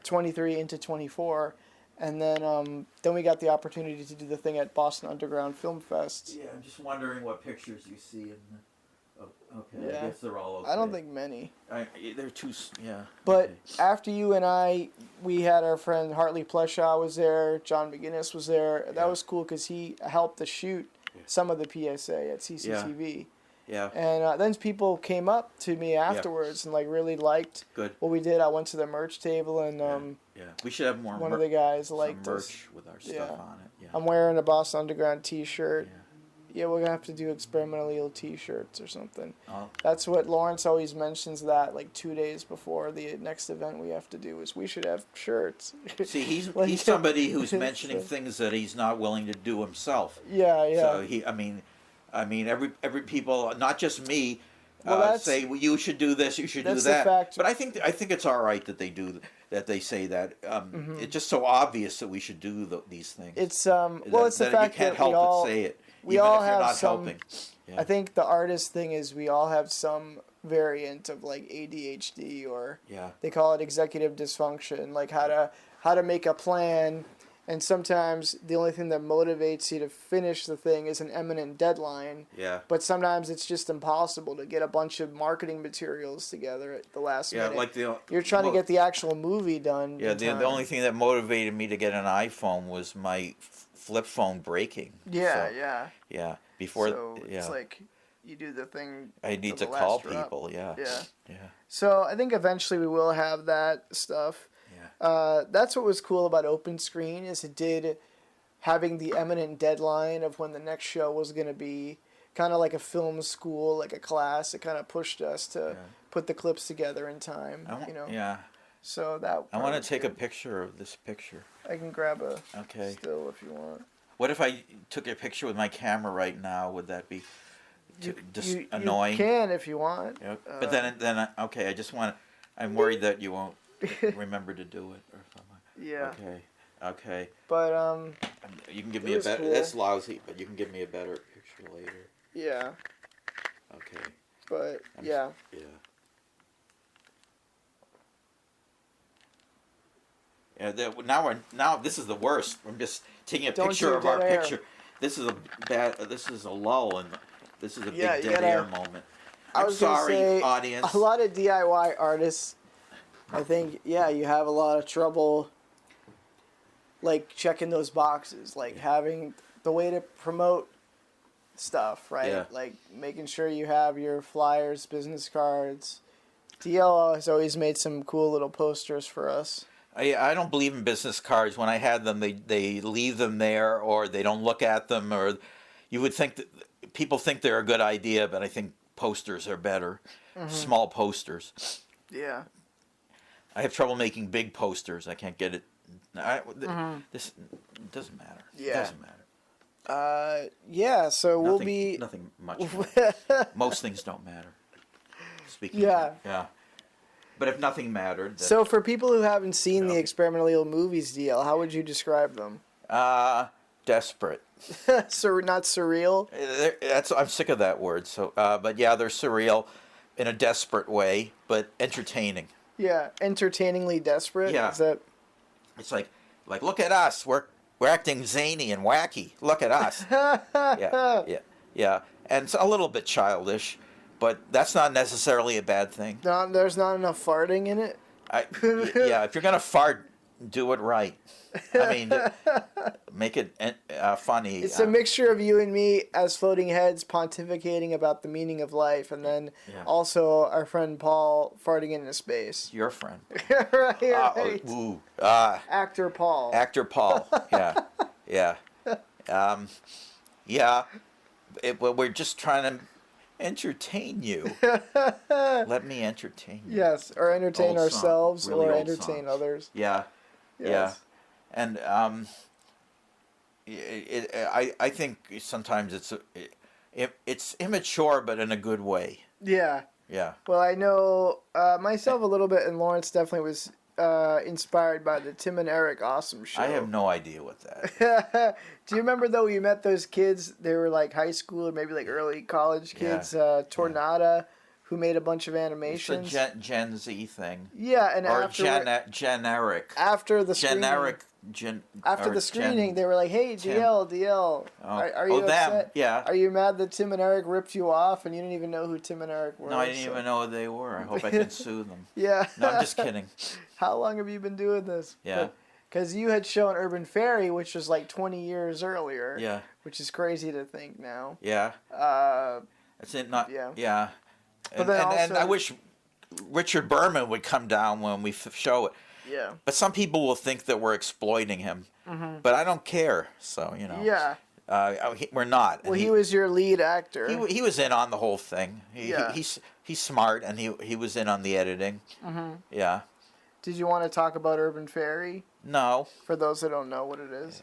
23 into 24, and then we got the opportunity to do the thing at Boston Underground Film Fest. Yeah, I'm just wondering what pictures you see in the... Oh, okay, yeah. I guess they're all okay. I don't think many. They're too... Yeah. But after you and we had our friend Hartley Pleshaw was there, John McGinnis was there. That was cool because he helped the shoot some of the PSA at CCTV. Yeah. And then people came up to me afterwards and like really liked Good. what we did. I went to the merch table and Yeah. We should have more. one of the guys some liked merch us. with our stuff on it. Yeah. I'm wearing a Boston Underground T-shirt. Yeah. Yeah, we're gonna have to do experimental eel T-shirts or something. Oh. That's what Lawrence always mentions. That like 2 days before the next event we have to do is we should have shirts. See, he's Like, he's somebody who's it's, mentioning things that he's not willing to do himself. Yeah. So I mean, every people, not just me, Well, say, well, you should do this, you should do that's the that. fact. But I think it's all right that they do that. They say that. It's just so obvious that we should do these things. It's well, it's the that fact you can't that help we all but say it, we even all if you're have not some. helping. Yeah. I think the artist thing is we all have some variant of like ADHD or Yeah. they call it executive dysfunction, like how to make a plan. And sometimes the only thing that motivates you to finish the thing is an imminent deadline. Yeah. But sometimes it's just impossible to get a bunch of marketing materials together at the last minute. Like You're trying to get the actual movie done. Yeah, in the time. only thing that motivated me to get an iPhone was my flip phone breaking. Yeah, So, yeah. Yeah. Before. So yeah. it's like you do the thing. I need till to the call last drop. people. Yeah. Yeah. Yeah. So I think eventually we will have that stuff. Yeah. That's what was cool about Open Screen is it did having the imminent deadline of when the next show was going to be, kind of like a film school, like a class. It kind of pushed us to put the clips together in time. Yeah. So that. I want was to take a good. picture of this picture. I can grab a Okay. still if you want. What if I took a picture with my camera right now? Would that be annoying? You can if you want. Yeah. But okay. I just want. I'm worried that you won't remember to do it or something. Yeah. Okay. But You can give me It a was better. cool. It's lousy, but you can give me a better picture later. yeah. Okay. But I'm- yeah. Yeah. Yeah. Now this is the worst. I'm just taking a Don't picture do of our dead air. picture. This is a lull, and this is a big Yeah, you dead gotta- air moment. I I'm was gonna sorry, say, audience. A lot of DIY artists, I think, you have a lot of trouble, like checking those boxes, like having the way to promote stuff, right? Yeah. Like making sure you have your flyers, business cards. DL has always made some cool little posters for us. I don't believe in business cards. When I had them, they leave them there, or they don't look at them, or you would think that people think they're a good idea, but I think posters are better. Small posters. Yeah. I have trouble making big posters. I can't get it. This doesn't matter. Yeah. It doesn't matter. Yeah, so we'll Nothing- be... nothing much. Most things don't matter. Speaking. Yeah. Yeah. But if nothing mattered, then, So for people who haven't seen the Experimental Eel movies, DL, how would you describe them? desperate. So not surreal? I'm sick of that word. So, but yeah, they're surreal in a desperate way, but entertaining. Yeah, entertainingly desperate? Yeah. Is that... It's like look at us. We're acting zany and wacky. Look at us. yeah. And it's a little bit childish, but that's not necessarily a bad thing. No, there's not enough farting in it? Yeah, if you're gonna fart, do it right. I mean, make it funny. It's a mixture of you and me as floating heads pontificating about the meaning of life, and then also our friend Paul farting into space. Your friend. right. Ooh. Actor Paul. Actor Paul. Yeah. Yeah. We're just trying to entertain you. Let me entertain you. Yes, or entertain Old song. ourselves Really or old entertain song. others. Yeah. Yes. Yeah. And I think sometimes it's immature, but in a good way. Yeah. Yeah. Well, I know myself a little bit, and Lawrence definitely was inspired by the Tim and Eric Awesome Show. I have no idea what that. Do you remember though? You met those kids. They were like high school or maybe like early college kids. Tornada, who made a bunch of animations. It's a Gen Z thing. Yeah, and Or after generic. after the screening, after the screening, they were like, "Hey, DL, are you them, upset? yeah. Are you mad that Tim and Eric ripped you off and you didn't even know who Tim and Eric were?" No, I didn't even know who they were. I hope I can sue them. Yeah. No, I'm just kidding. How long have you been doing this? Yeah. But, Because you had shown Urban Fairy, which was like 20 years earlier. Yeah. Which is crazy to think now. Yeah. It's not. Yeah. Yeah. But then and also, I wish Richard Berman would come down when we show it. Yeah. But some people will think that we're exploiting him. But I don't care. So, Yeah. We're not. Well, he was your lead actor. He was in on the whole thing. Yeah. He's smart, and he was in on the editing. Yeah. Did you want to talk about Urban Fairy? No. For those that don't know what it is.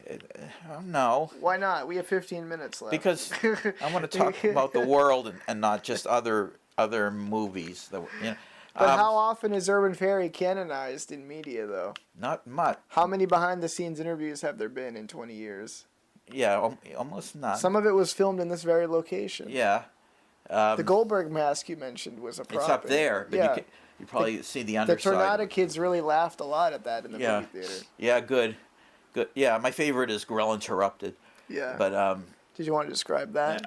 No. Why not? We have 15 minutes left. Because I want to talk about the world and not just other movies. That, But how often is Urban Fairy canonized in media, though? Not much. How many behind-the-scenes interviews have there been in 20 years? Yeah, almost none. Some of it was filmed in this very location. Yeah. The Goldberg mask you mentioned was a prop. It's up there, but you probably see the underside. The Tornado kids really laughed a lot at that in the movie theater. Yeah, good. Yeah, my favorite is Grill Interrupted. Yeah. But did you want to describe that?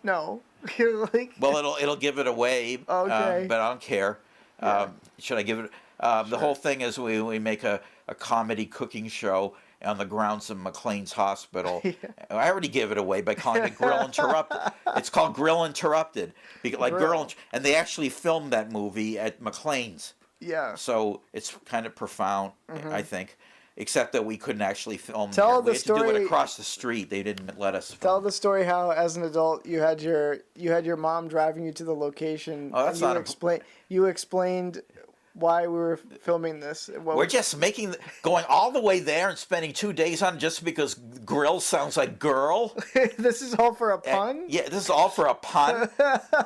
No. Well, it'll give it away. Okay. But I don't care. Yeah. Should I give it? The whole thing is we make a comedy cooking show on the grounds of McLean's Hospital. I already gave it away by calling it Grill Interrupted. It's called Grill Interrupted, and they actually filmed that movie at McLean's. Yeah. So it's kind of profound, I think. Except that we couldn't actually film. Tell there. the We had to do it story- across the street. They didn't let us. Tell Film. the story how, as an adult, you had your mom driving you to the location. Oh, that's and not you explained why we were filming this. We're just going all the way there and spending 2 days on it just because grill sounds like girl. This is all for a pun? Yeah, this is all for a pun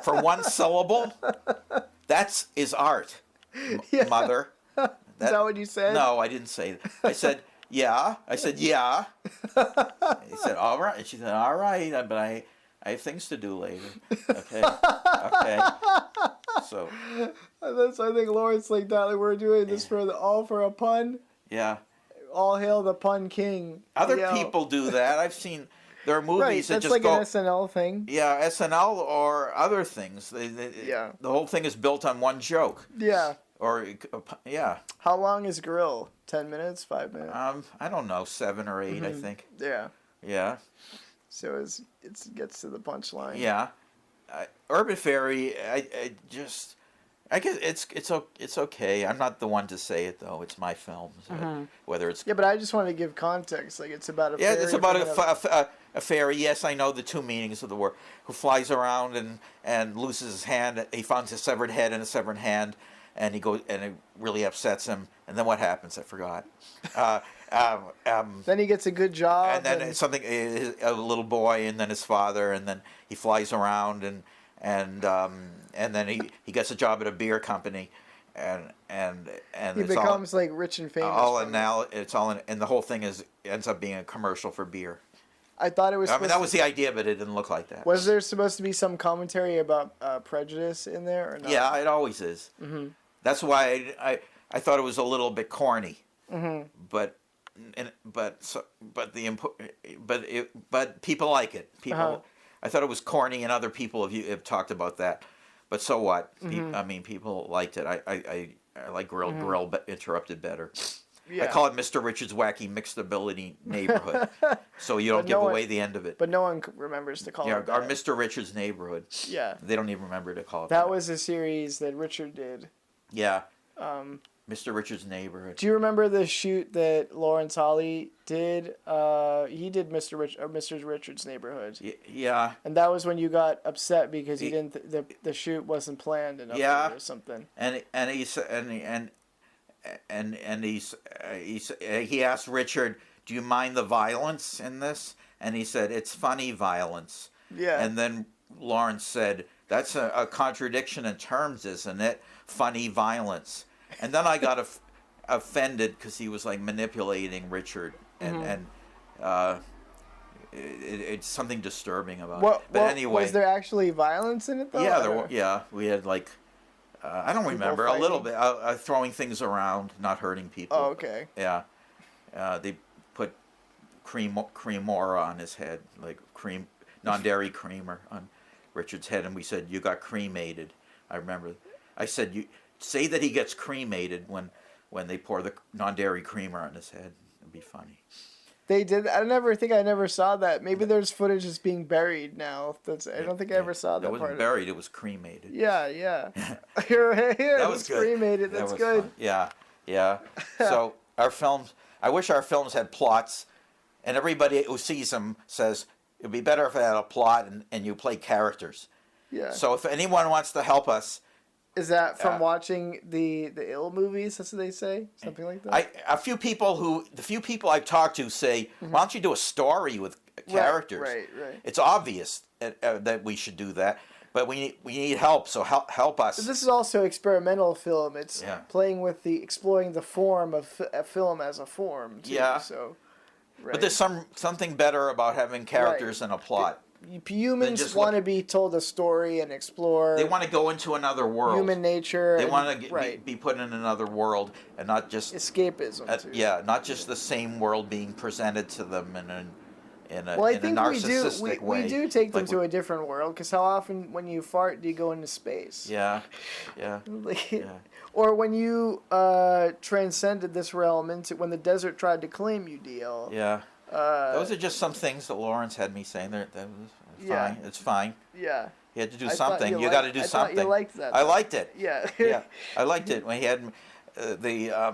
for one syllable. That is art, mother. Is that what you said? No, I didn't say that. I said, yeah. I said, yeah. He said, all right. And she said, all right, but I have things to do later. Okay. So. I think Lawrence like that. Like we're doing this all for a pun. Yeah. All hail the pun king. Other people do that. I've seen there are movies right, that that's just like go. an SNL thing. Yeah, SNL or other things. The whole thing is built on one joke. Yeah. Or yeah. How long is Grill? 10 minutes? 5 minutes? I don't know, 7 or 8, I think. Yeah. Yeah. So it gets to the punchline. Yeah. Urban Fairy, I guess it's okay. I'm not the one to say it though. It's my film. So whether it's but I just want to give context. Like it's about a fairy. it's about a fairy. Yes, I know the two meanings of the word. Who flies around and loses his hand. He finds a severed head and a severed hand, and he goes and it really upsets him. And then what happens? I forgot. Then he gets a good job. And then something a little boy, and then his father, and then he flies around and then he gets a job at a beer company, and he becomes like rich and famous. And the whole thing ends up being a commercial for beer. I thought it was. That was the idea, but it didn't look like that. Was there supposed to be some commentary about prejudice in there, or not? Yeah, it always is. That's why I thought it was a little bit corny. But people like it. People. I thought it was corny, and other people have talked about that. But so what? I mean, people liked it. I like Grill Interrupted better. Yeah. I call it Mr. Richard's Wacky Mixed Ability Neighborhood. So you don't give away the end of it. But no one remembers to call it that. Our Mr. Richard's Neighborhood. Yeah. They don't even remember to call it that. That was a series that Richard did. Yeah. Mr. Richard's Neighborhood. Do you remember the shoot that Lawrence Holly did? He did Mr. Richard's Neighborhood. Yeah. And that was when you got upset because he didn't. The shoot wasn't planned enough or something. He asked Richard, "Do you mind the violence in this?" And he said, "It's funny violence." Yeah. And then Lawrence said, "That's a contradiction in terms, isn't it? Funny violence." And then I got offended because he was like manipulating Richard, and it's something disturbing about it. But anyway, was there actually violence in it though? Yeah, we had like I don't remember fighting? a little bit throwing things around, not hurting people. Oh, okay. Yeah, they put creamer on his head, like non-dairy creamer on Richard's head, and we said, "You got cremated." I remember. I said, "You say that he gets cremated when they pour the non-dairy creamer on his head." would be funny. They did. I never saw that. Maybe there's footage that's being buried now. I don't think I ever saw that It wasn't part. buried. It was cremated. Yeah. That was good. Cremated. That That's was good. fun. Yeah. So our films. I wish our films had plots, and everybody who sees them says it'd be better if it had a plot and you play characters. Yeah. So if anyone wants to help us, Is that from watching the Ill movies? That's what they say. Something like that. the few people I've talked to say, why don't you do a story with characters? Right. It's obvious that we should do that, but we need help. So help us. But this is also experimental film. It's playing with exploring the form of a film as a form. Too, Yeah. So. Right. But there's something better about having characters and a plot. Humans want to be told a story and explore. They want to go into another world. Human nature. They want to be put in another world and not just escapism. Not just the same world being presented to them in a narcissistic way. We do take them to a different world, because how often when you fart do you go into space? Yeah. Or when you transcended this realm when the desert tried to claim you, DL. Yeah. Those are just some things that Lawrence had me saying. That was fine. It's fine. Yeah. You had to do something. You got to do something. You liked that. I liked it. Yeah. Yeah. I liked it when he had the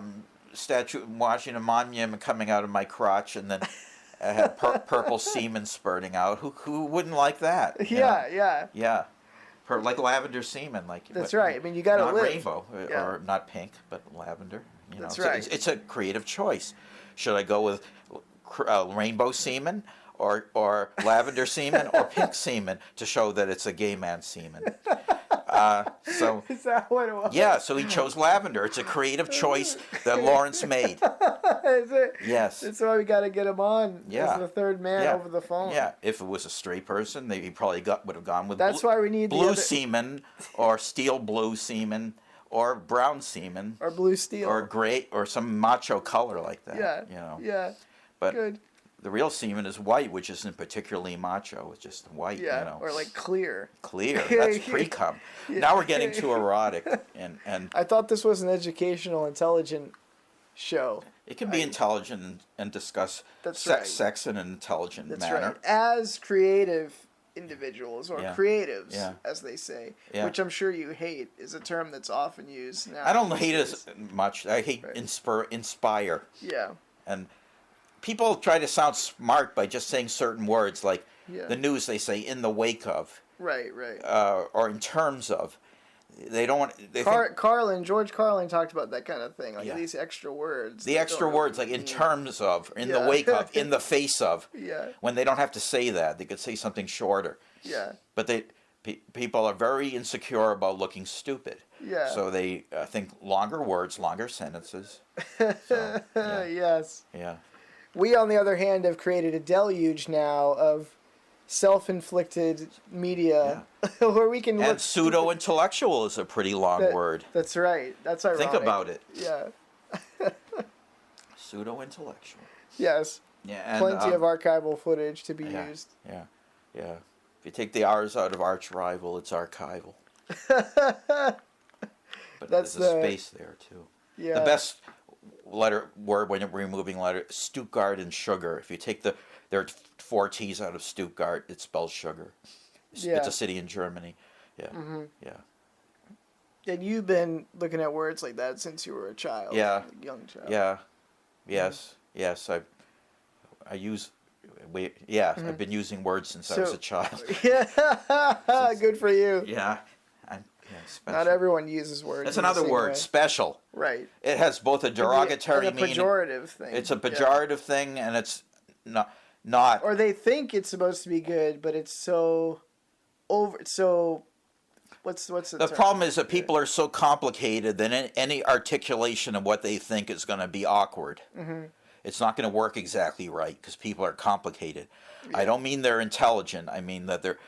statue in Washington Monument coming out of my crotch, and then I had purple semen spurting out. Who wouldn't like that? Yeah. Like lavender semen. That's right. I mean, you got to live. Not rainbow or not pink, but lavender. That's right. It's a creative choice. Should I go with rainbow semen or lavender semen or pink semen to show that it's a gay man's semen? So is that what it was? Yeah, so he chose lavender. It's a creative choice that Lawrence made. Is it? Yes. That's why we got to get him on as the third man over the phone. Yeah, if it was a straight person, he probably would have gone with That's why we need blue semen or steel blue semen or brown semen or blue steel or gray or some macho color like that. Yeah. Yeah. But good. The real semen is white, which isn't particularly macho. It's just white, or like clear. Clear. That's pre-cum. Now we're getting too erotic, and I thought this was an educational, intelligent show. It can be intelligent and discuss sex in an intelligent manner. Right. As creative individuals or creatives, as they say, which I'm sure you hate, is a term that's often used now. I don't hate it as much. I hate inspire. Yeah. And people try to sound smart by just saying certain words, like the news. They say "in the wake of," right, or "in terms of." They don't want. George Carlin talked about that kind of thing, like these extra words. The extra words, like "in terms of," "in the wake of," "in the face of." Yeah. When they don't have to say that, they could say something shorter. Yeah. But people are very insecure about looking stupid. Yeah. So they think longer words, longer sentences. So, Yes. Yeah. We, on the other hand, have created a deluge now of self-inflicted media where we can look... And pseudo-intellectual is a pretty long word. That's right. That's ironic. Think about it. Yeah. Pseudo-intellectual. Yes. Yeah, and, plenty of archival footage to be used. Yeah. If you take the R's out of arch rival, it's archival. But That's there's a space there, too. Yeah. The best word when you're removing letter, Stuttgart and sugar. If you take there are 4 T's out of Stuttgart, it spells sugar. It's a city in Germany. Yeah. Mm-hmm. Yeah. And you've been looking at words like that since you were a child. Yeah. A young child. Yeah. Yes. Yes. I use. I've been using words since I was a child. Yeah. Good for you. Yeah. Special. Not everyone uses words. That's another word, way. Special. Right. It has both a derogatory and a meaning. pejorative thing. It's a pejorative thing, and it's not. Or they think it's supposed to be good, but it's so over. So, what's the term? problem is that people are so complicated that any articulation of what they think is going to be awkward. Mm-hmm. It's not going to work exactly right because people are complicated. Yeah. I don't mean they're intelligent. I mean that they're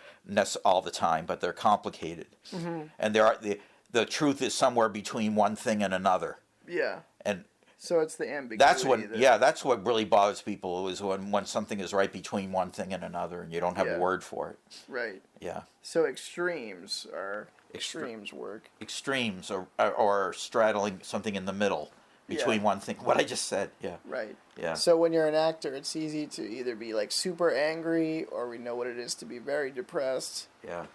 all the time, but they're complicated. Mm-hmm. And the truth is somewhere between one thing and another. Yeah. And so it's the ambiguity. That's what really bothers people is when something is right between one thing and another, and you don't have a word for it. Right. Yeah. So extremes work. Extremes or straddling something in the middle. between one thing. What I just said. Yeah. Right. Yeah. So when you're an actor, it's easy to either be like super angry, or we know what it is to be very depressed. Yeah.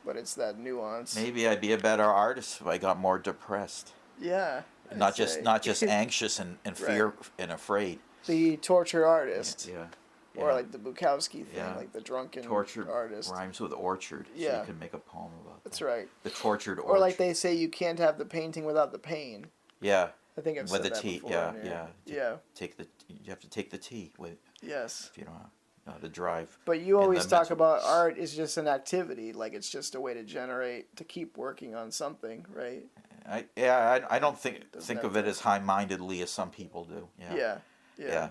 But it's that nuance. Maybe I'd be a better artist if I got more depressed. Yeah. Not just anxious and fear and afraid. The tortured artist. Yeah. Or like the Bukowski thing, Yeah. like the drunken Tortured artist. rhymes with orchard. So Yeah. you can make a poem about that. That's right. The tortured orchard. Or like they say, you can't have the painting without the pain. Yeah. I think I've with said the that tea. before. Yeah. Yeah. You have to take the tea with. Yes. If you don't know how to drive. But you always the talk mental- about art is just an activity, like it's just a way to keep working on something, right? I don't think Doesn't of have it as high-mindedly as some people do. Yeah.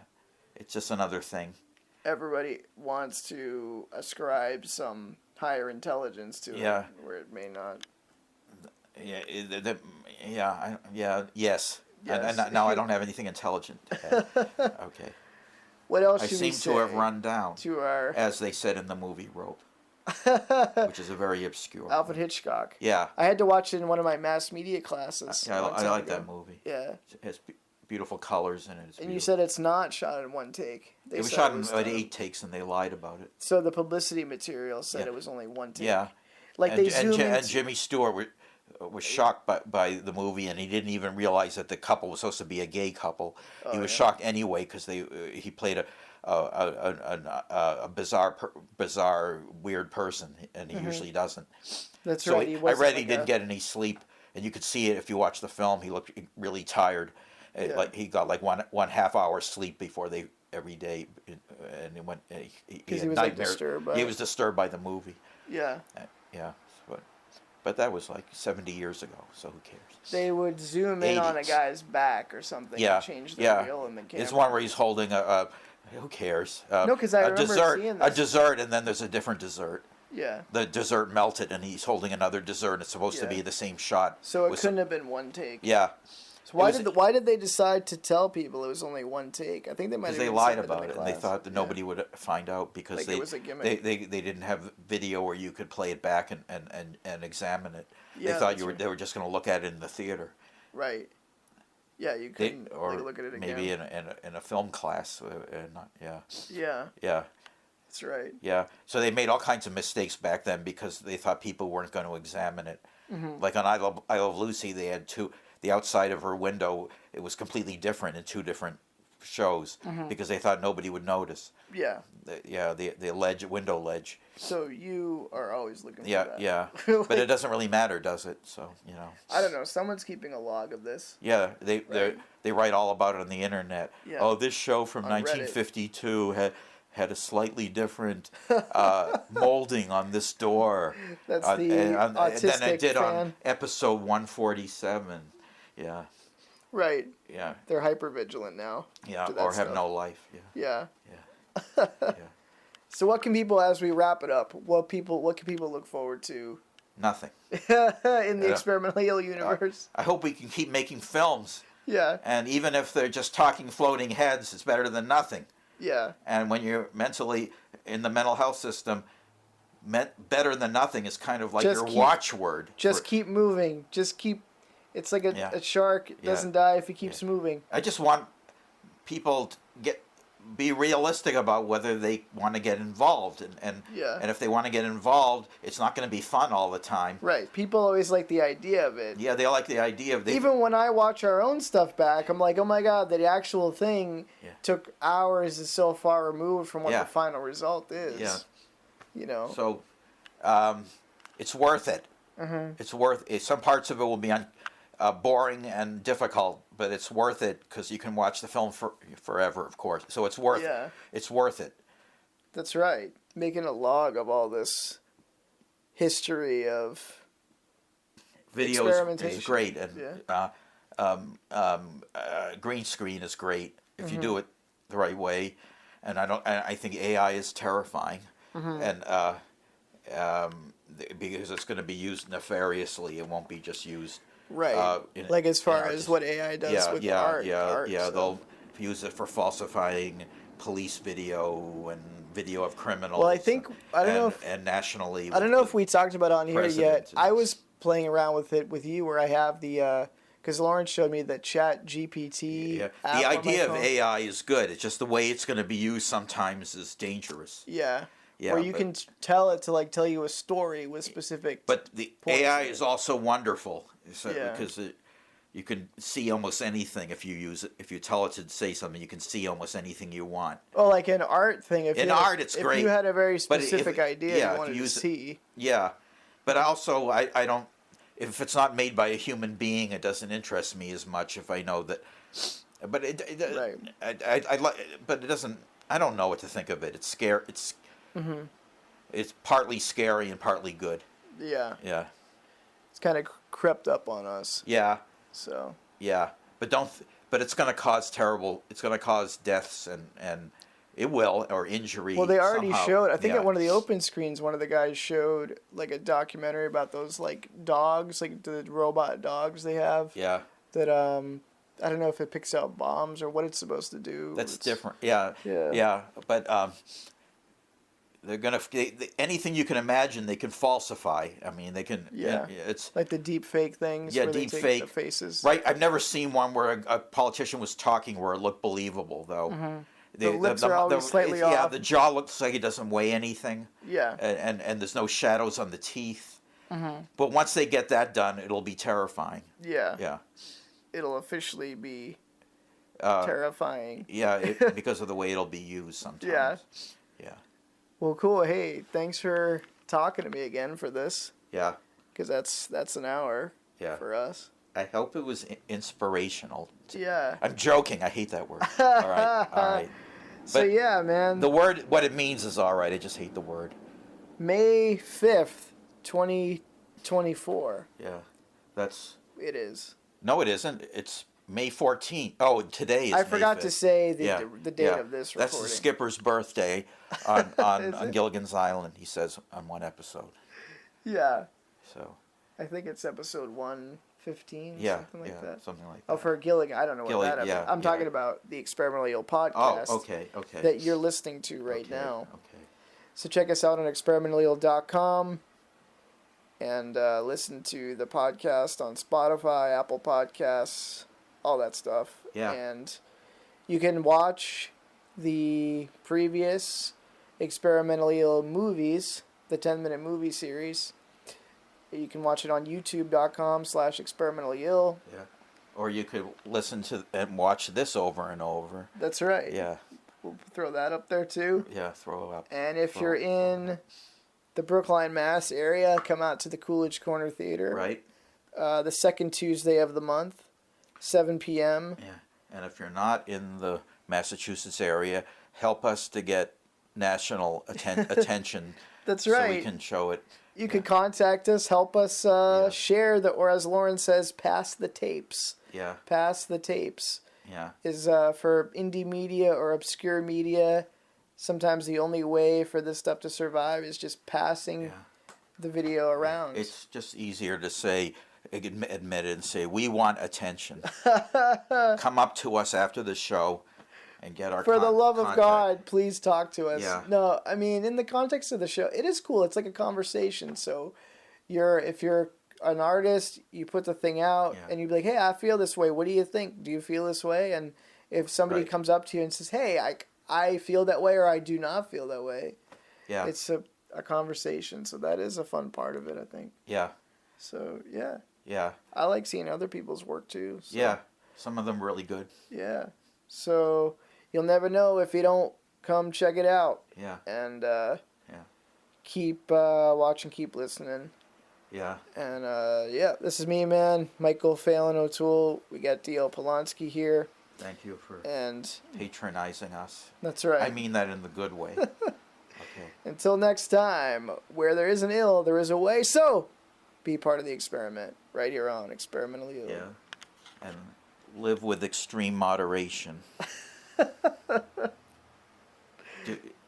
It's just another thing. Everybody wants to ascribe some higher intelligence to it, where it may not. Yes. And now I don't have anything intelligent to add. Okay. What else I should seem we say to have run down, to our as they said in the movie Rope, which is a very obscure. Alfred Hitchcock? Yeah. I had to watch it in one of my mass media classes. I long time like ago. that movie. Yeah. It has beautiful colors in it. It's And you beautiful. said it's not shot in one take. It was said shot in was about done- 8 takes, and they lied about it. So the publicity material said Yeah. it was only one take. Yeah. Like and, they and, zoom and into... Jimmy Stewart was shocked by the movie, and he didn't even realize that the couple was supposed to be a gay couple. He was shocked anyway because he played a bizarre, weird person, and he usually doesn't. That's So right. I wasn't read he like didn't get any sleep, and you could see it if you watch the film. He looked really tired. Like he got like one half hour sleep before every day, and he went. He he had was, like, nightmares. disturbed by He it. was disturbed by the movie. Yeah. Yeah, but that was like 70 years ago, so who cares? They would zoom in on a 80s. guy's back or something Yeah, and change the yeah. reel in the camera. There's one where he's holding who cares? No, 'cause I a remember dessert, seeing a this. dessert, and then there's a different dessert. Yeah. The dessert melted, and he's holding another dessert. It's supposed to Yeah. be the same shot. So it with couldn't have been one take. Yeah. So why It was- why did they decide to tell people it was only one take? I think they might have Because they even lied said about in it, the and they class. thought that nobody would find out because Like they it was a gimmick. they didn't have video where you could play it back and examine it. Yeah, they thought that's right. they were just going to look at it in the theater. Right. Yeah, you They, couldn't or look at it again. maybe in a film class. Yeah, Yeah. that's right. Yeah, so they made all kinds of mistakes back then because they thought people weren't going to examine it. Mm-hmm. Like on I Love Lucy, they had the outside of her window, it was completely different in 2 different shows because they thought nobody would notice. Yeah. The window ledge. So you are always looking for Yeah, that. yeah. Like, But it doesn't really matter, does it? So, I don't know. Someone's keeping a log of this. Yeah, they Right. they write all about it on the internet. Yeah. Oh, this show from On Reddit. 1952 had a slightly different molding on this door. That's the and then I autistic did fan. on episode 147. Yeah, Right. yeah, They're hyper vigilant now. yeah. to that Or have stuff. no life. Yeah, Yeah. yeah. So what can people, as we wrap it up, what can people look forward to Nothing. in the Yeah. experimental Hill universe? I hope we can keep making films. Yeah. And even if they're just talking floating heads, it's better than nothing. Yeah. And when you're mentally in the mental health system, better than nothing is kind of like Just your keep- watchword. Just keep moving. Just keep. It's like Yeah. a shark. It doesn't die if it keeps moving. I just want people to be realistic about whether they want to get involved, and Yeah. if they want to get involved, it's not going to be fun all the time. Right. People always like the idea of it. Yeah, they like the idea of Even when I watch our own stuff back, I'm like, oh my god, the actual thing took hours, is so far removed from what Yeah. the final result is. Yeah. You know. So, it's worth it. Mm-hmm. It's worth it. Some parts of it will be boring and difficult, but it's worth it because you can watch the film forever, of course. So it's worth Yeah. it's worth it. That's right. Making a log of all this history of Video experimentation. is great, and green screen is great if you do it the right way. And I think AI is terrifying, and because it's going to be used nefariously, it won't be just used. right. Like as far as what AI does with art. art, so. They'll use it for falsifying police video and video of criminals. Well, I think I don't know if and nationally. I don't know if we talked about it on here yet. president. I was playing around with it with you, where I have the Because Lauren showed me the Chat GPT. Yeah. app The on my idea of phone. AI is good. It's just the way it's going to be used sometimes is dangerous. Yeah. Yeah, Where you but- can tell it to like tell you a story with specific. But the points AI in it. is also wonderful, Yeah. because you can see almost anything if you use it. If you tell it to say something, you can see almost anything you want. Oh, like an art thing. If In you had, art, it's if great. you had a very But if- specific idea yeah, you if wanted you to use it- see. Yeah, but also I don't. If it's not made by a human being, it doesn't interest me as much. If I know that, but Right. I like. But it doesn't. I don't know what to think of it. It's scary. Mm-hmm. It's partly scary and partly good. Yeah. Yeah. It's kind of crept up on us. Yeah. So. Yeah. But don't. But it's going to cause terrible. It's going to cause deaths and it will, or injury. Well, they already somehow. showed. I think Yeah. at one of the open screens, one of the guys showed like a documentary about those like dogs, like the robot dogs they have. Yeah. That I don't know if it picks out bombs or what it's supposed to do. That's It's- different. Yeah. Yeah. Yeah. But they're gonna anything you can imagine they can falsify. I mean, they can. Yeah. It's Like the deep fake things. Yeah, where they deep take fake. the faces. right. I've never seen one where a politician was talking where it looked believable though. Mm-hmm. The lips are always slightly yeah, off. the jaw looks like it doesn't weigh anything. Yeah. And there's no shadows on the teeth. Mm-hmm. But once they get that done, it'll be terrifying. Yeah. Yeah. It'll officially be Uh, terrifying. Yeah, because of the way it'll be used sometimes. Yeah. Yeah. Well, cool. Hey, thanks for talking to me again for this, Yeah. because that's an hour Yeah. for us. I hope it was inspirational. Yeah. I'm joking. I hate that word. All right. All right. So But yeah, man. The word, what it means is all right. I just hate the word. May 5th, 2024. Yeah. That's. It is. No, it isn't. It's May 14th. Oh, today is I May forgot 5th. to say the Yeah. the date Yeah. of this That's recording. the skipper's birthday on Is it? Gilligan's Island, he says on one episode. Yeah. So, I think it's episode 115, yeah. something like yeah, that. something like Oh, that. for Gilligan, I don't know what that is. yeah, I'm yeah. talking about the Experimental Eel Oh, podcast okay. Okay. that you're listening to right Okay, now. Okay. So check us out on experimentaleel.com and listen to the podcast on Spotify, Apple Podcasts, all that stuff. Yeah. And you can watch the previous Experimental Eel movies, the 10-minute movie series. You can watch it on youtube.com/experimentaleel. Yeah. Or you could listen to and watch this over and over. That's right. Yeah. We'll throw that up there too. Yeah. Throw it up. And if Throw you're it in the Brookline, Mass area, come out to the Coolidge Corner Theater. Right. The second Tuesday of the month, 7 p.m. Yeah. And if you're not in the Massachusetts area, help us to get national attention. That's So we right. can show it. You can contact us, help us share the, or as Lauren says, pass the tapes. Yeah. Pass the tapes Yeah. is for indie media or obscure media. Sometimes the only way for this stuff to survive is just passing Yeah. the video around. It's just easier to say, admit it and say, we want attention. Come up to us after the show and get our For the love of contact. God, please talk to us. Yeah. No, I mean, in the context of the show, it is cool. It's like a conversation. So if you're an artist, you put the thing out Yeah. and you be like, hey, I feel this way. What do you think? Do you feel this way? And if somebody Right. comes up to you and says, hey, I feel that way or I do not feel that way, Yeah. it's a conversation. So that is a fun part of it, I think. Yeah. So, yeah. Yeah. I like seeing other people's work, too. So, Yeah. Some of them really good. Yeah. So you'll never know if you don't come check it out. Yeah. And Yeah. keep watching, keep listening. Yeah. And yeah, this is me, man, Michael Phelan O'Toole. We got D.L. Polonsky here. Thank you for And patronizing us. that's right. I mean that in the good way. Okay. Until next time, where there is an ill, there is a way. So be part of the experiment right here on Experimental Eel. Yeah. And live with extreme moderation.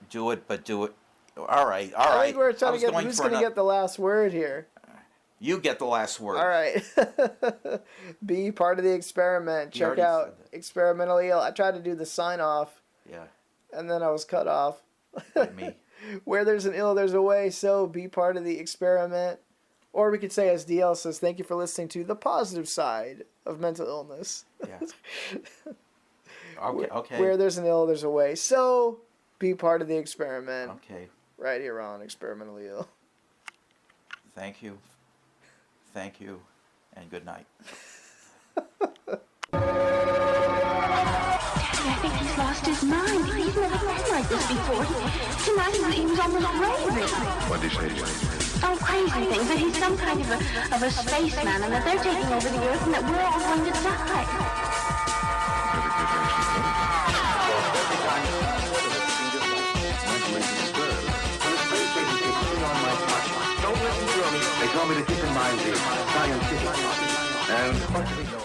do it, but do it. All right. All right. I think we're trying to was get going who's for going to another- get the last word here. You get the last word. All right. Be part of the experiment. You Check already out said that. Experimental Eel. I tried to do the sign off, Yeah. and then I was cut off. By me. Where there's an ill, there's a way. So be part of the experiment. Or we could say, as DL says, thank you for listening to the positive side of mental illness. Yeah. Okay. Okay. Where there's an ill, there's a way. So, be part of the experiment. Okay. Right here on Experimentally Ill. Thank you. Thank you, and good night. I think he's lost his mind. He's never been like this before. Tonight he was almost raving. What did he say to you? Oh, crazy things, that he's some kind of a spaceman and that they're taking over the Earth and that we're all going to die. Never give her some thought. Every time I mentally disturbed. When the space agency put me on my watch, don't listen to me. They told me to keep in mind the scientific and what do we know?